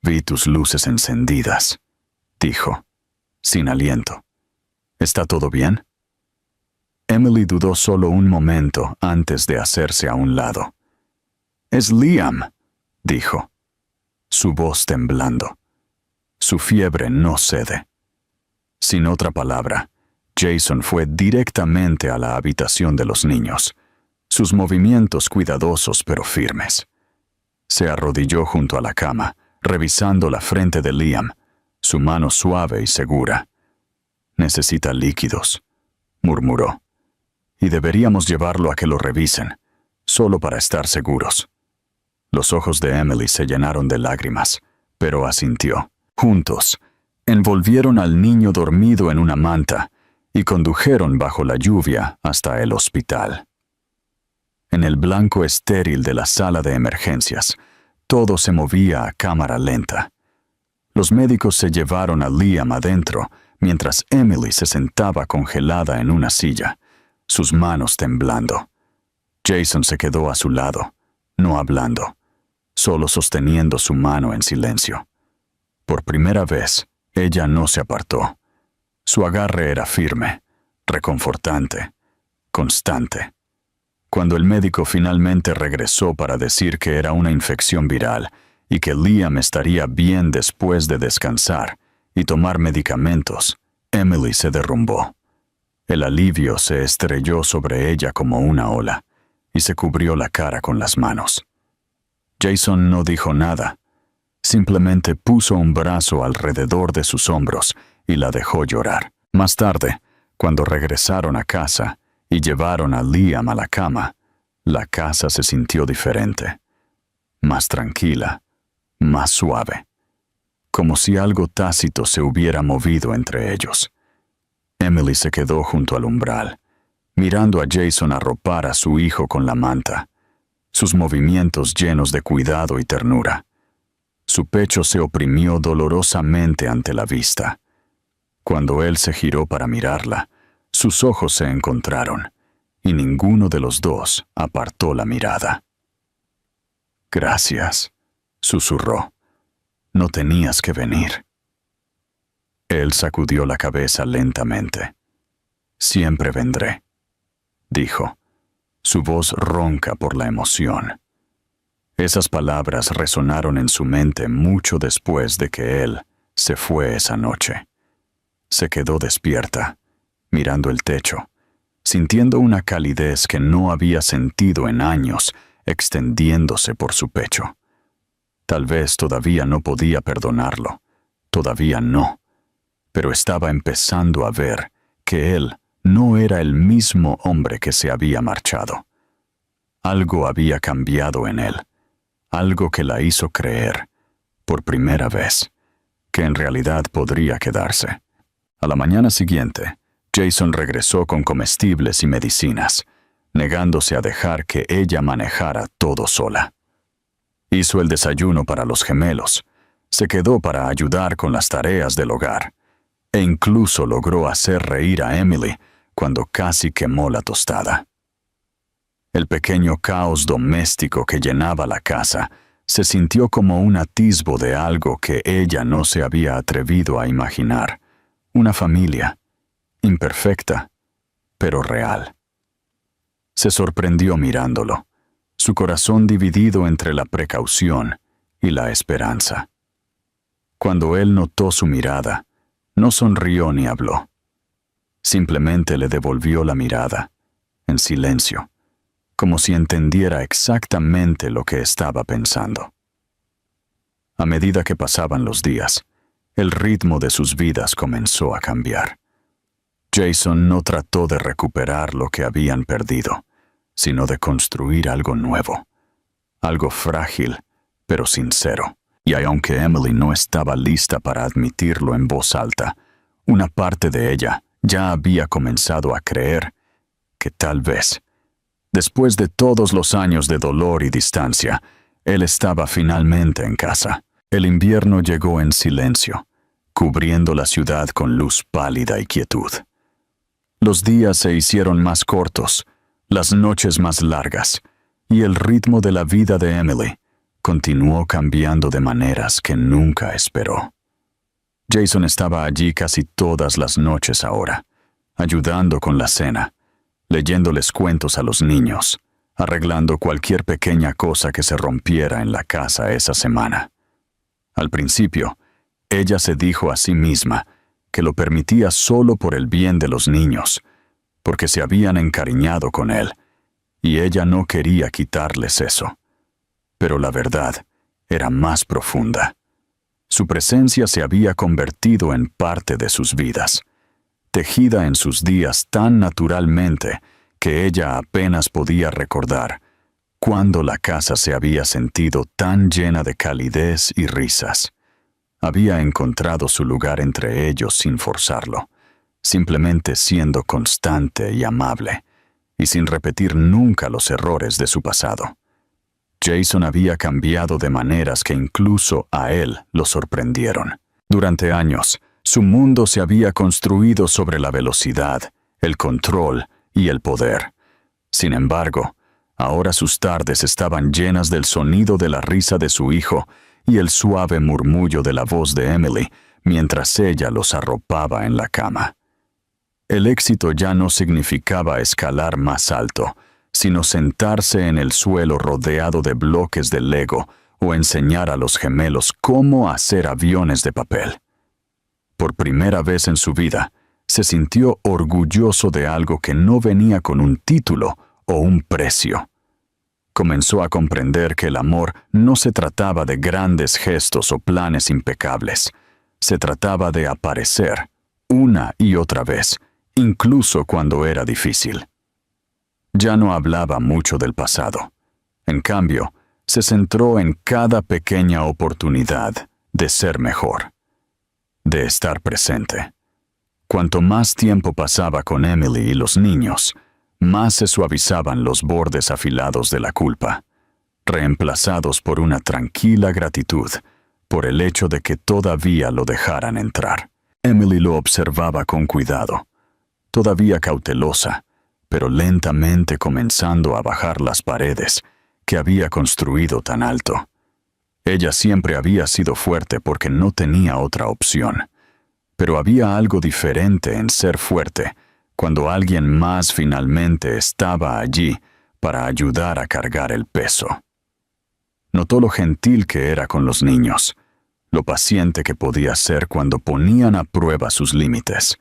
«Vi tus luces encendidas», dijo, sin aliento. «¿Está todo bien?» Emily dudó solo un momento antes de hacerse a un lado. «Es Liam», dijo, su voz temblando. Su fiebre no cede. Sin otra palabra, Jason fue directamente a la habitación de los niños, sus movimientos cuidadosos pero firmes. Se arrodilló junto a la cama, revisando la frente de Liam, su mano suave y segura. «Necesita líquidos», murmuró. «Y deberíamos llevarlo a que lo revisen, solo para estar seguros». Los ojos de Emily se llenaron de lágrimas, pero asintió. Juntos, envolvieron al niño dormido en una manta y condujeron bajo la lluvia hasta el hospital. En el blanco estéril de la sala de emergencias, todo se movía a cámara lenta. Los médicos se llevaron a Liam adentro, mientras Emily se sentaba congelada en una silla, sus manos temblando. Jason se quedó a su lado, no hablando, solo sosteniendo su mano en silencio. Por primera vez, ella no se apartó. Su agarre era firme, reconfortante, constante. Cuando el médico finalmente regresó para decir que era una infección viral y que Liam estaría bien después de descansar y tomar medicamentos, Emily se derrumbó. El alivio se estrelló sobre ella como una ola y se cubrió la cara con las manos. Jason no dijo nada, simplemente puso un brazo alrededor de sus hombros y la dejó llorar. Más tarde, cuando regresaron a casa y llevaron a Liam a la cama, la casa se sintió diferente, más tranquila, más suave, como si algo tácito se hubiera movido entre ellos. Emily se quedó junto al umbral, mirando a Jason arropar a su hijo con la manta, sus movimientos llenos de cuidado y ternura. Su pecho se oprimió dolorosamente ante la vista. Cuando él se giró para mirarla, sus ojos se encontraron, y ninguno de los dos apartó la mirada. «Gracias», susurró. «No tenías que venir». Él sacudió la cabeza lentamente. «Siempre vendré», dijo, su voz ronca por la emoción. Esas palabras resonaron en su mente mucho después de que él se fue esa noche. Se quedó despierta, mirando el techo, sintiendo una calidez que no había sentido en años extendiéndose por su pecho. Tal vez todavía no podía perdonarlo, todavía no, pero estaba empezando a ver que él no era el mismo hombre que se había marchado. Algo había cambiado en él, algo que la hizo creer, por primera vez, que en realidad podría quedarse. A la mañana siguiente, Jason regresó con comestibles y medicinas, negándose a dejar que ella manejara todo sola. Hizo el desayuno para los gemelos, se quedó para ayudar con las tareas del hogar, e incluso logró hacer reír a Emily cuando casi quemó la tostada. El pequeño caos doméstico que llenaba la casa se sintió como un atisbo de algo que ella no se había atrevido a imaginar. Una familia, imperfecta, pero real. Se sorprendió mirándolo, su corazón dividido entre la precaución y la esperanza. Cuando él notó su mirada, no sonrió ni habló. Simplemente le devolvió la mirada, en silencio, como si entendiera exactamente lo que estaba pensando. A medida que pasaban los días, el ritmo de sus vidas comenzó a cambiar. Jason no trató de recuperar lo que habían perdido, sino de construir algo nuevo, algo frágil, pero sincero. Y aunque Emily no estaba lista para admitirlo en voz alta, una parte de ella ya había comenzado a creer que tal vez, después de todos los años de dolor y distancia, él estaba finalmente en casa. El invierno llegó en silencio, cubriendo la ciudad con luz pálida y quietud. Los días se hicieron más cortos, las noches más largas, y el ritmo de la vida de Emily continuó cambiando de maneras que nunca esperó. Jason estaba allí casi todas las noches ahora, ayudando con la cena, leyéndoles cuentos a los niños, arreglando cualquier pequeña cosa que se rompiera en la casa esa semana. Al principio, ella se dijo a sí misma que lo permitía solo por el bien de los niños, porque se habían encariñado con él, y ella no quería quitarles eso. Pero la verdad era más profunda. Su presencia se había convertido en parte de sus vidas, tejida en sus días tan naturalmente que ella apenas podía recordar cuándo la casa se había sentido tan llena de calidez y risas. Había encontrado su lugar entre ellos sin forzarlo, simplemente siendo constante y amable, y sin repetir nunca los errores de su pasado. Jason había cambiado de maneras que incluso a él lo sorprendieron. Durante años, su mundo se había construido sobre la velocidad, el control y el poder. Sin embargo, ahora sus tardes estaban llenas del sonido de la risa de su hijo y el suave murmullo de la voz de Emily mientras ella los arropaba en la cama. El éxito ya no significaba escalar más alto, sino sentarse en el suelo rodeado de bloques de Lego o enseñar a los gemelos cómo hacer aviones de papel. Por primera vez en su vida, se sintió orgulloso de algo que no venía con un título o un precio. Comenzó a comprender que el amor no se trataba de grandes gestos o planes impecables. Se trataba de aparecer, una y otra vez, incluso cuando era difícil. Ya no hablaba mucho del pasado. En cambio, se centró en cada pequeña oportunidad de ser mejor, de estar presente. Cuanto más tiempo pasaba con Emily y los niños, más se suavizaban los bordes afilados de la culpa, reemplazados por una tranquila gratitud por el hecho de que todavía lo dejaran entrar. Emily lo observaba con cuidado, todavía cautelosa, pero lentamente comenzando a bajar las paredes que había construido tan alto. Ella siempre había sido fuerte porque no tenía otra opción, pero había algo diferente en ser fuerte cuando alguien más finalmente estaba allí para ayudar a cargar el peso. Notó lo gentil que era con los niños, lo paciente que podía ser cuando ponían a prueba sus límites,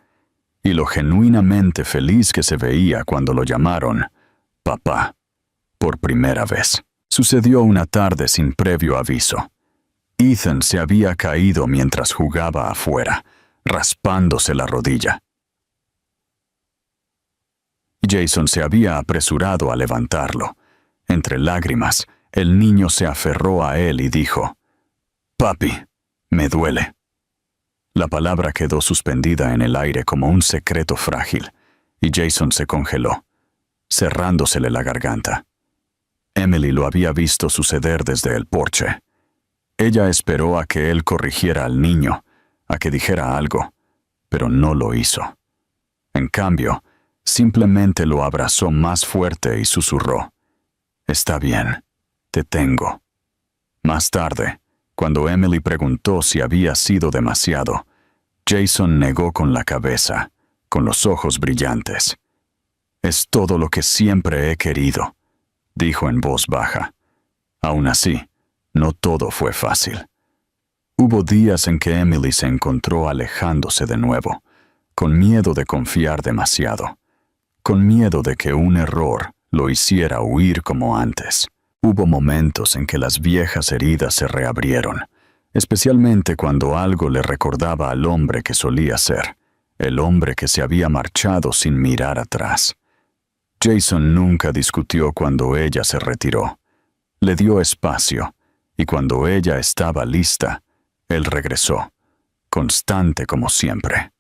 y lo genuinamente feliz que se veía cuando lo llamaron papá por primera vez. Sucedió una tarde sin previo aviso. Ethan se había caído mientras jugaba afuera, raspándose la rodilla. Jason se había apresurado a levantarlo. Entre lágrimas, el niño se aferró a él y dijo: «Papi, me duele». La palabra quedó suspendida en el aire como un secreto frágil, y Jason se congeló, cerrándosele la garganta. Emily lo había visto suceder desde el porche. Ella esperó a que él corrigiera al niño, a que dijera algo, pero no lo hizo. En cambio, simplemente lo abrazó más fuerte y susurró: «Está bien, te tengo». Más tarde, cuando Emily preguntó si había sido demasiado, Jason negó con la cabeza, con los ojos brillantes. «Es todo lo que siempre he querido», dijo en voz baja. Aún así, no todo fue fácil. Hubo días en que Emily se encontró alejándose de nuevo, con miedo de confiar demasiado, con miedo de que un error lo hiciera huir como antes. Hubo momentos en que las viejas heridas se reabrieron, especialmente cuando algo le recordaba al hombre que solía ser, el hombre que se había marchado sin mirar atrás. Jason nunca discutió cuando ella se retiró. Le dio espacio, y cuando ella estaba lista, él regresó, constante como siempre.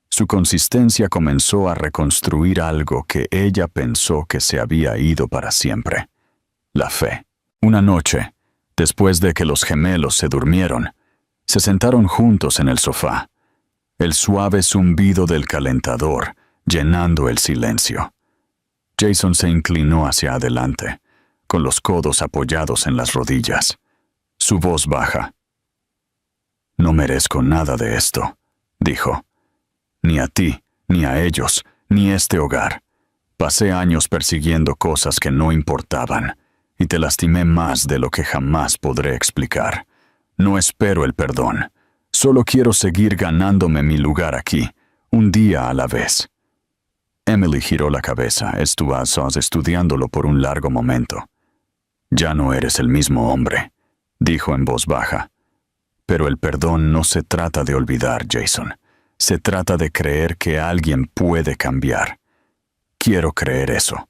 Su consistencia comenzó a reconstruir algo que ella pensó que se había ido para siempre: la fe. Una noche, después de que los gemelos se durmieron, se sentaron juntos en el sofá, el suave zumbido del calentador llenando el silencio. Jason se inclinó hacia adelante, con los codos apoyados en las rodillas, su voz baja. «No merezco nada de esto», dijo. «Ni a ti, ni a ellos, ni este hogar. Pasé años persiguiendo cosas que no importaban, y te lastimé más de lo que jamás podré explicar. No espero el perdón. Solo quiero seguir ganándome mi lugar aquí, un día a la vez. Emily giró la cabeza, estudiándolo por un largo momento. Ya no eres el mismo hombre, dijo en voz baja. Pero el perdón no se trata de olvidar, Jason. Se trata de creer que alguien puede cambiar. Quiero creer eso.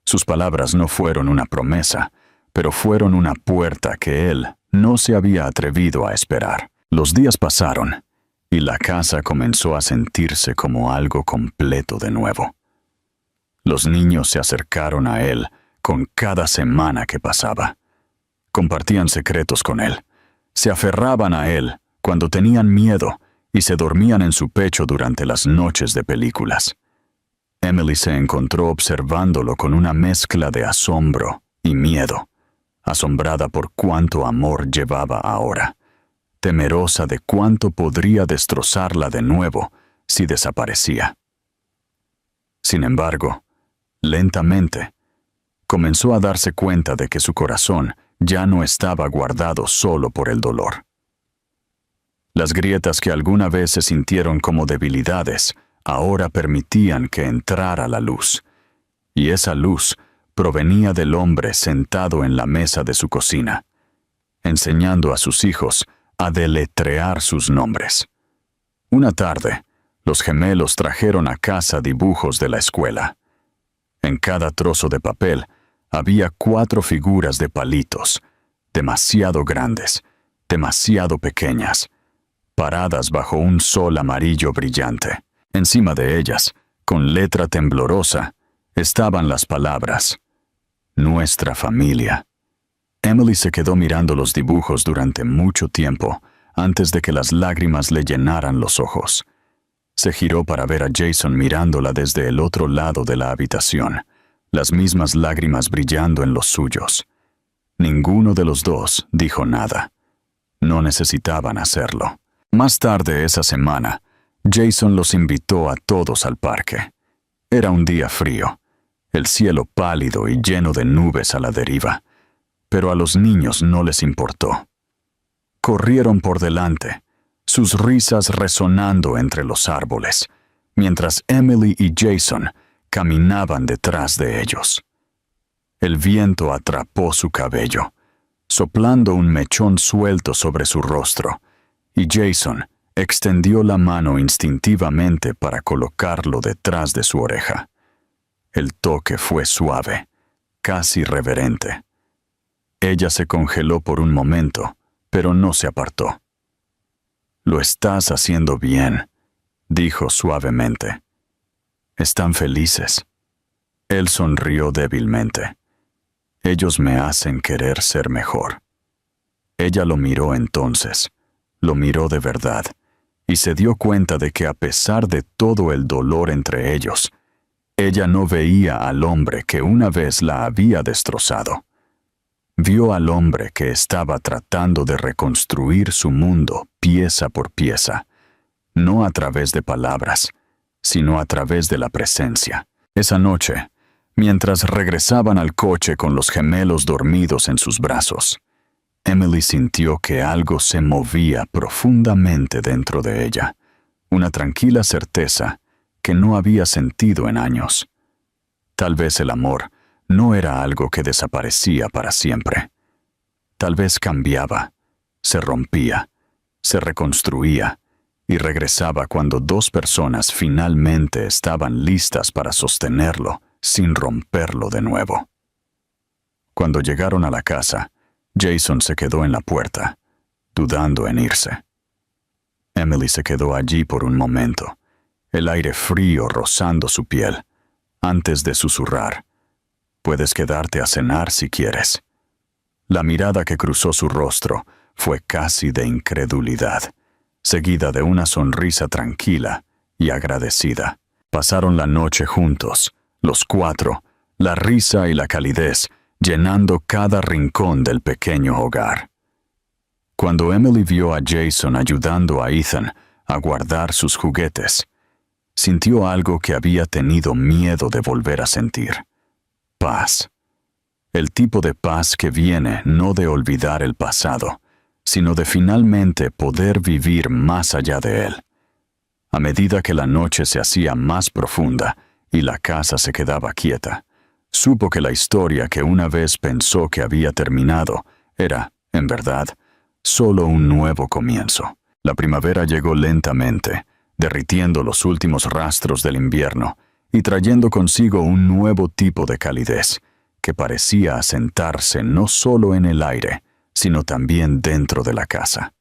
Sus palabras no fueron una promesa, pero fueron una puerta que él no se había atrevido a esperar. Los días pasaron, y la casa comenzó a sentirse como algo completo de nuevo. Los niños se acercaron a él con cada semana que pasaba. Compartían secretos con él. Se aferraban a él cuando tenían miedo y se dormían en su pecho durante las noches de películas. Emily se encontró observándolo con una mezcla de asombro y miedo, asombrada por cuánto amor llevaba ahora, temerosa de cuánto podría destrozarla de nuevo si desaparecía. Sin embargo, lentamente, comenzó a darse cuenta de que su corazón ya no estaba guardado solo por el dolor. Las grietas que alguna vez se sintieron como debilidades, ahora permitían que entrara la luz, y esa luz provenía del hombre sentado en la mesa de su cocina, enseñando a sus hijos a deletrear sus nombres. Una tarde, los gemelos trajeron a casa dibujos de la escuela. En cada trozo de papel había 4 figuras de palitos, demasiado grandes, demasiado pequeñas, paradas bajo un sol amarillo brillante. Encima de ellas, con letra temblorosa, estaban las palabras: Nuestra familia. Emily se quedó mirando los dibujos durante mucho tiempo, antes de que las lágrimas le llenaran los ojos. Se giró para ver a Jason mirándola desde el otro lado de la habitación, las mismas lágrimas brillando en los suyos. Ninguno de los dos dijo nada. No necesitaban hacerlo. Más tarde esa semana, Jason los invitó a todos al parque. Era un día frío, el cielo pálido y lleno de nubes a la deriva, pero a los niños no les importó. Corrieron por delante, sus risas resonando entre los árboles, mientras Emily y Jason caminaban detrás de ellos. El viento atrapó su cabello, soplando un mechón suelto sobre su rostro, y Jason extendió la mano instintivamente para colocarlo detrás de su oreja. El toque fue suave, casi reverente. Ella se congeló por un momento, pero no se apartó. «Lo estás haciendo bien», dijo suavemente. «¿Están felices?» Él sonrió débilmente. «Ellos me hacen querer ser mejor». Ella lo miró entonces, lo miró de verdad, y se dio cuenta de que a pesar de todo el dolor entre ellos, ella no veía al hombre que una vez la había destrozado. Vio al hombre que estaba tratando de reconstruir su mundo pieza por pieza, no a través de palabras, sino a través de la presencia. Esa noche, mientras regresaban al coche con los gemelos dormidos en sus brazos, Emily sintió que algo se movía profundamente dentro de ella, una tranquila certeza que no había sentido en años. Tal vez el amor no era algo que desaparecía para siempre. Tal vez cambiaba, se rompía, se reconstruía y regresaba cuando 2 personas finalmente estaban listas para sostenerlo sin romperlo de nuevo. Cuando llegaron a la casa, Jason se quedó en la puerta, dudando en irse. Emily se quedó allí por un momento, el aire frío rozando su piel, antes de susurrar: «Puedes quedarte a cenar si quieres». La mirada que cruzó su rostro fue casi de incredulidad, seguida de una sonrisa tranquila y agradecida. Pasaron la noche juntos, los 4, la risa y la calidez llenando cada rincón del pequeño hogar. Cuando Emily vio a Jason ayudando a Ethan a guardar sus juguetes, sintió algo que había tenido miedo de volver a sentir: paz. El tipo de paz que viene no de olvidar el pasado, sino de finalmente poder vivir más allá de él. A medida que la noche se hacía más profunda y la casa se quedaba quieta, supo que la historia que una vez pensó que había terminado era, en verdad, solo un nuevo comienzo. La primavera llegó lentamente, derritiendo los últimos rastros del invierno y trayendo consigo un nuevo tipo de calidez, que parecía asentarse no solo en el aire, sino también dentro de la casa.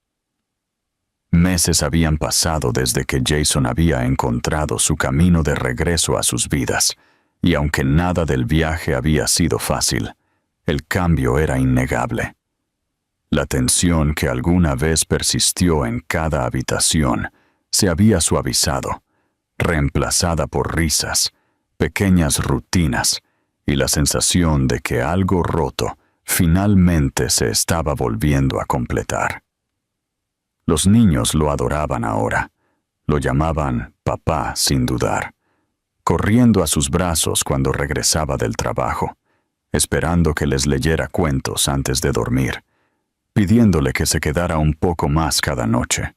Meses habían pasado desde que Jason había encontrado su camino de regreso a sus vidas, y aunque nada del viaje había sido fácil, el cambio era innegable. La tensión que alguna vez persistió en cada habitación se había suavizado, reemplazada por risas, pequeñas rutinas y la sensación de que algo roto finalmente se estaba volviendo a completar. Los niños lo adoraban ahora, lo llamaban papá sin dudar, corriendo a sus brazos cuando regresaba del trabajo, esperando que les leyera cuentos antes de dormir, pidiéndole que se quedara un poco más cada noche.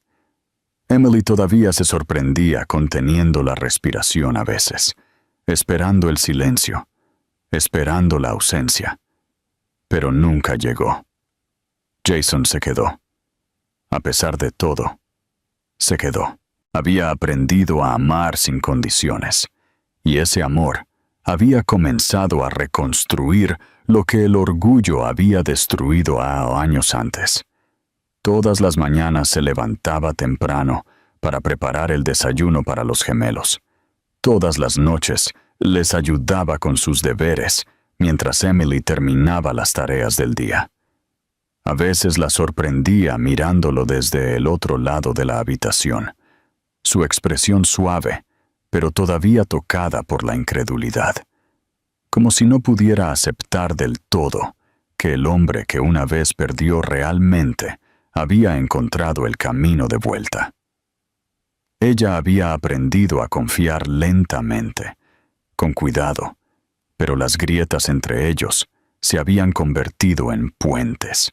Emily todavía se sorprendía conteniendo la respiración a veces, esperando el silencio, esperando la ausencia. Pero nunca llegó. Jason se quedó. A pesar de todo, se quedó. Había aprendido a amar sin condiciones, y ese amor había comenzado a reconstruir lo que el orgullo había destruido años antes. Todas las mañanas se levantaba temprano para preparar el desayuno para los gemelos. Todas las noches les ayudaba con sus deberes mientras Emily terminaba las tareas del día. A veces la sorprendía mirándolo desde el otro lado de la habitación, su expresión suave, pero todavía tocada por la incredulidad, como si no pudiera aceptar del todo que el hombre que una vez perdió realmente había encontrado el camino de vuelta. Ella había aprendido a confiar lentamente, con cuidado, pero las grietas entre ellos se habían convertido en puentes.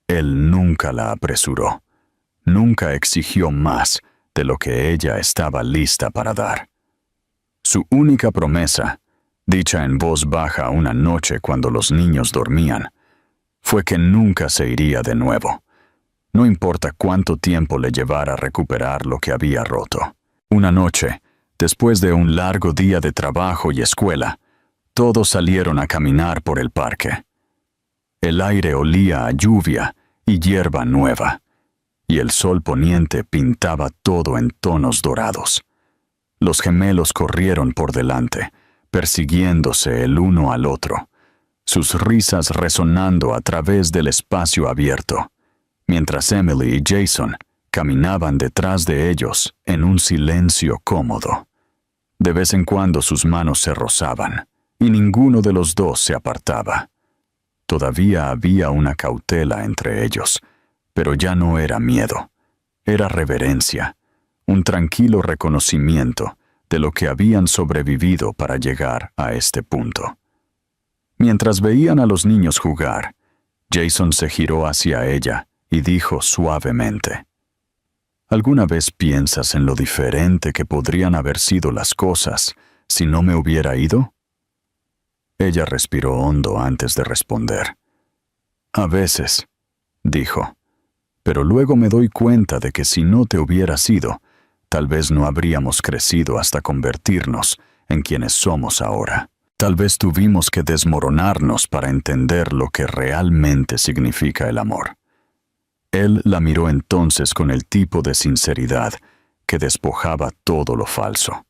Él nunca la apresuró, nunca exigió más de lo que ella estaba lista para dar. Su única promesa, dicha en voz baja una noche cuando los niños dormían, fue que nunca se iría de nuevo. No importa cuánto tiempo le llevara a recuperar lo que había roto. Una noche, después de un largo día de trabajo y escuela, todos salieron a caminar por el parque. El aire olía a lluvia y hierba nueva, y el sol poniente pintaba todo en tonos dorados. Los gemelos corrieron por delante, persiguiéndose el uno al otro, sus risas resonando a través del espacio abierto, mientras Emily y Jason caminaban detrás de ellos en un silencio cómodo. De vez en cuando sus manos se rozaban, y ninguno de los dos se apartaba. Todavía había una cautela entre ellos, pero ya no era miedo, era reverencia, un tranquilo reconocimiento de lo que habían sobrevivido para llegar a este punto. Mientras veían a los niños jugar, Jason se giró hacia ella y dijo suavemente: ¿Alguna vez piensas en lo diferente que podrían haber sido las cosas si no me hubiera ido? Ella respiró hondo antes de responder. A veces, dijo, pero luego me doy cuenta de que si no te hubieras ido, tal vez no habríamos crecido hasta convertirnos en quienes somos ahora. Tal vez tuvimos que desmoronarnos para entender lo que realmente significa el amor. Él la miró entonces con el tipo de sinceridad que despojaba todo lo falso.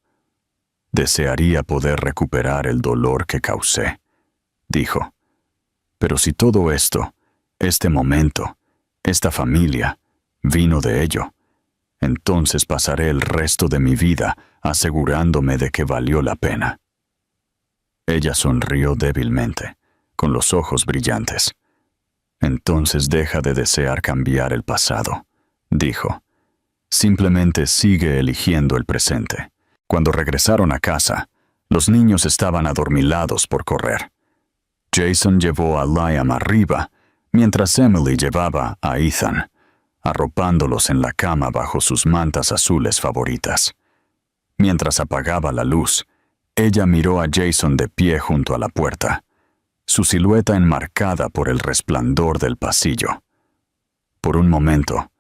Desearía poder recuperar el dolor que causé, dijo. Pero si todo esto, este momento, esta familia, vino de ello, entonces pasaré el resto de mi vida asegurándome de que valió la pena. Ella sonrió débilmente, con los ojos brillantes. Entonces deja de desear cambiar el pasado, dijo. Simplemente sigue eligiendo el presente. Cuando regresaron a casa, los niños estaban adormilados por correr. Jason llevó a Liam arriba, Mientras Emily llevaba a Ethan, arropándolos en la cama bajo sus mantas azules favoritas. Mientras apagaba la luz, ella miró a Jason de pie junto a la puerta, su silueta enmarcada por el resplandor del pasillo. Por un momento,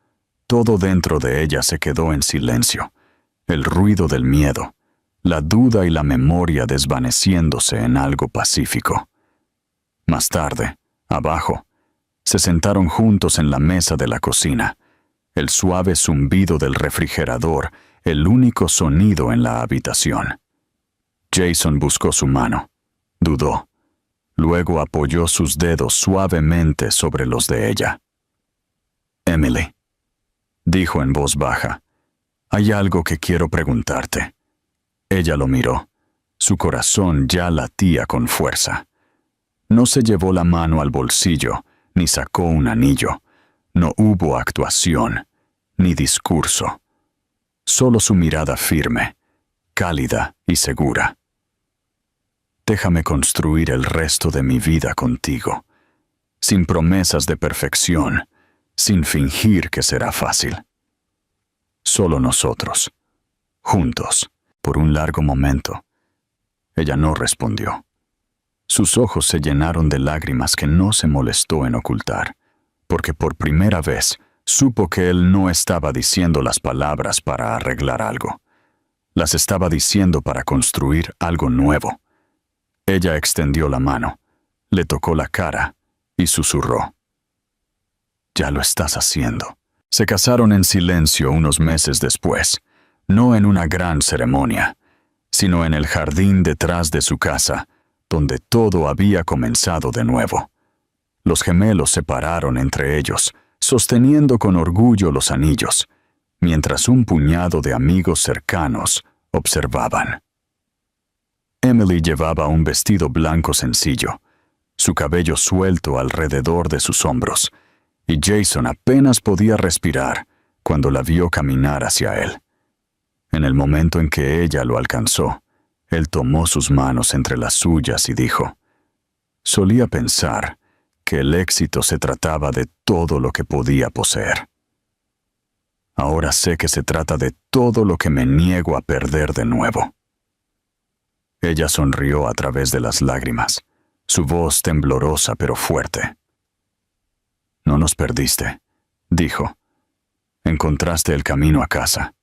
todo dentro de ella se quedó en silencio, el ruido del miedo, la duda y la memoria desvaneciéndose en algo pacífico. Más tarde, abajo, se sentaron juntos en la mesa de la cocina, el suave zumbido del refrigerador, el único sonido en la habitación. Jason buscó su mano, dudó, luego apoyó sus dedos suavemente sobre los de ella. «Emily», dijo en voz baja, «hay algo que quiero preguntarte». Ella lo miró. Su corazón ya latía con fuerza. No se llevó la mano al bolsillo, ni sacó un anillo. No hubo actuación, ni discurso. Solo su mirada firme, cálida y segura. «Déjame construir el resto de mi vida contigo, sin promesas de perfección, sin fingir que será fácil. Solo nosotros, juntos». Por un largo momento, ella no respondió. Sus ojos se llenaron de lágrimas que no se molestó en ocultar, porque por primera vez supo que él no estaba diciendo las palabras para arreglar algo. Las estaba diciendo para construir algo nuevo. Ella extendió la mano, le tocó la cara y susurró. «Ya lo estás haciendo». Se casaron en silencio unos meses después, no en una gran ceremonia, sino en el jardín detrás de su casa, donde todo había comenzado de nuevo. Los gemelos se pararon entre ellos, sosteniendo con orgullo los anillos, mientras un puñado de amigos cercanos observaban. Emily llevaba un vestido blanco sencillo, su cabello suelto alrededor de sus hombros, y Jason apenas podía respirar cuando la vio caminar hacia él. En el momento en que ella lo alcanzó, él tomó sus manos entre las suyas y dijo, «Solía pensar que el éxito se trataba de todo lo que podía poseer. Ahora sé que se trata de todo lo que me niego a perder de nuevo». Ella sonrió a través de las lágrimas, su voz temblorosa pero fuerte. «No nos perdiste», dijo. «Encontraste el camino a casa».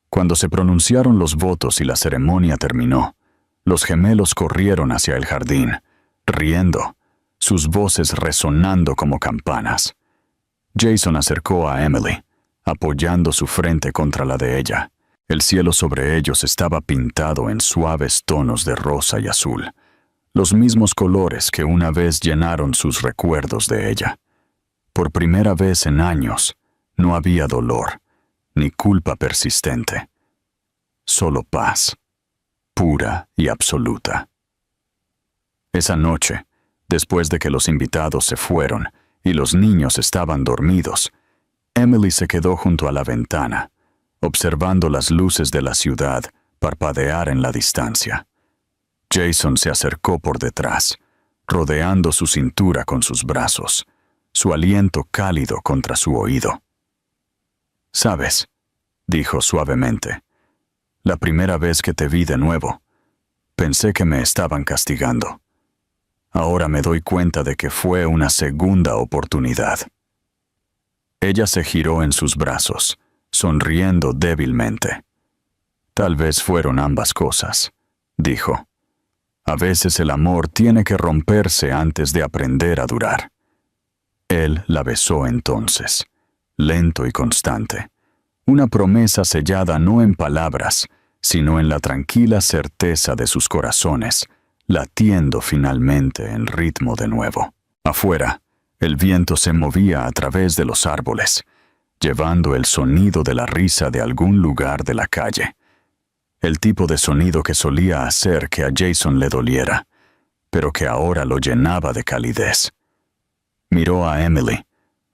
Cuando se pronunciaron los votos y la ceremonia terminó, los gemelos corrieron hacia el jardín, riendo, sus voces resonando como campanas. Jason acercó a Emily, apoyando su frente contra la de ella. El cielo sobre ellos estaba pintado en suaves tonos de rosa y azul, los mismos colores que una vez llenaron sus recuerdos de ella. Por primera vez en años, no había dolor, ni culpa persistente. Solo paz, pura y absoluta. Esa noche, después de que los invitados se fueron y los niños estaban dormidos, Emily se quedó junto a la ventana, observando las luces de la ciudad parpadear en la distancia. Jason se acercó por detrás, rodeando su cintura con sus brazos, su aliento cálido contra su oído. «¿Sabes?», dijo suavemente, «la primera vez que te vi de nuevo, pensé que me estaban castigando. Ahora me doy cuenta de que fue una segunda oportunidad». Ella se giró en sus brazos, sonriendo débilmente. «Tal vez fueron ambas cosas», dijo. «A veces el amor tiene que romperse antes de aprender a durar». Él la besó entonces, lento y constante, una promesa sellada no en palabras, sino en la tranquila certeza de sus corazones, latiendo finalmente en ritmo de nuevo. Afuera, el viento se movía a través de los árboles, llevando el sonido de la risa de algún lugar de la calle. El tipo de sonido que solía hacer que a Jason le doliera, pero que ahora lo llenaba de calidez. Miró a Emily,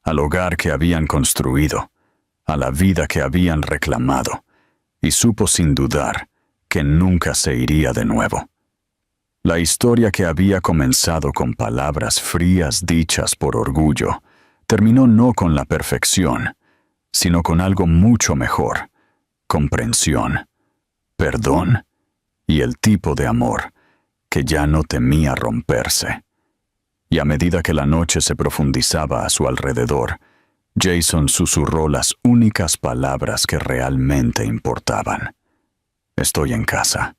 al hogar que habían construido, a la vida que habían reclamado, y supo sin dudar que nunca se iría de nuevo. La historia que había comenzado con palabras frías dichas por orgullo, terminó no con la perfección, sino con algo mucho mejor: comprensión, perdón y el tipo de amor que ya no temía romperse. Y a medida que la noche se profundizaba a su alrededor, Jason susurró las únicas palabras que realmente importaban: estoy en casa.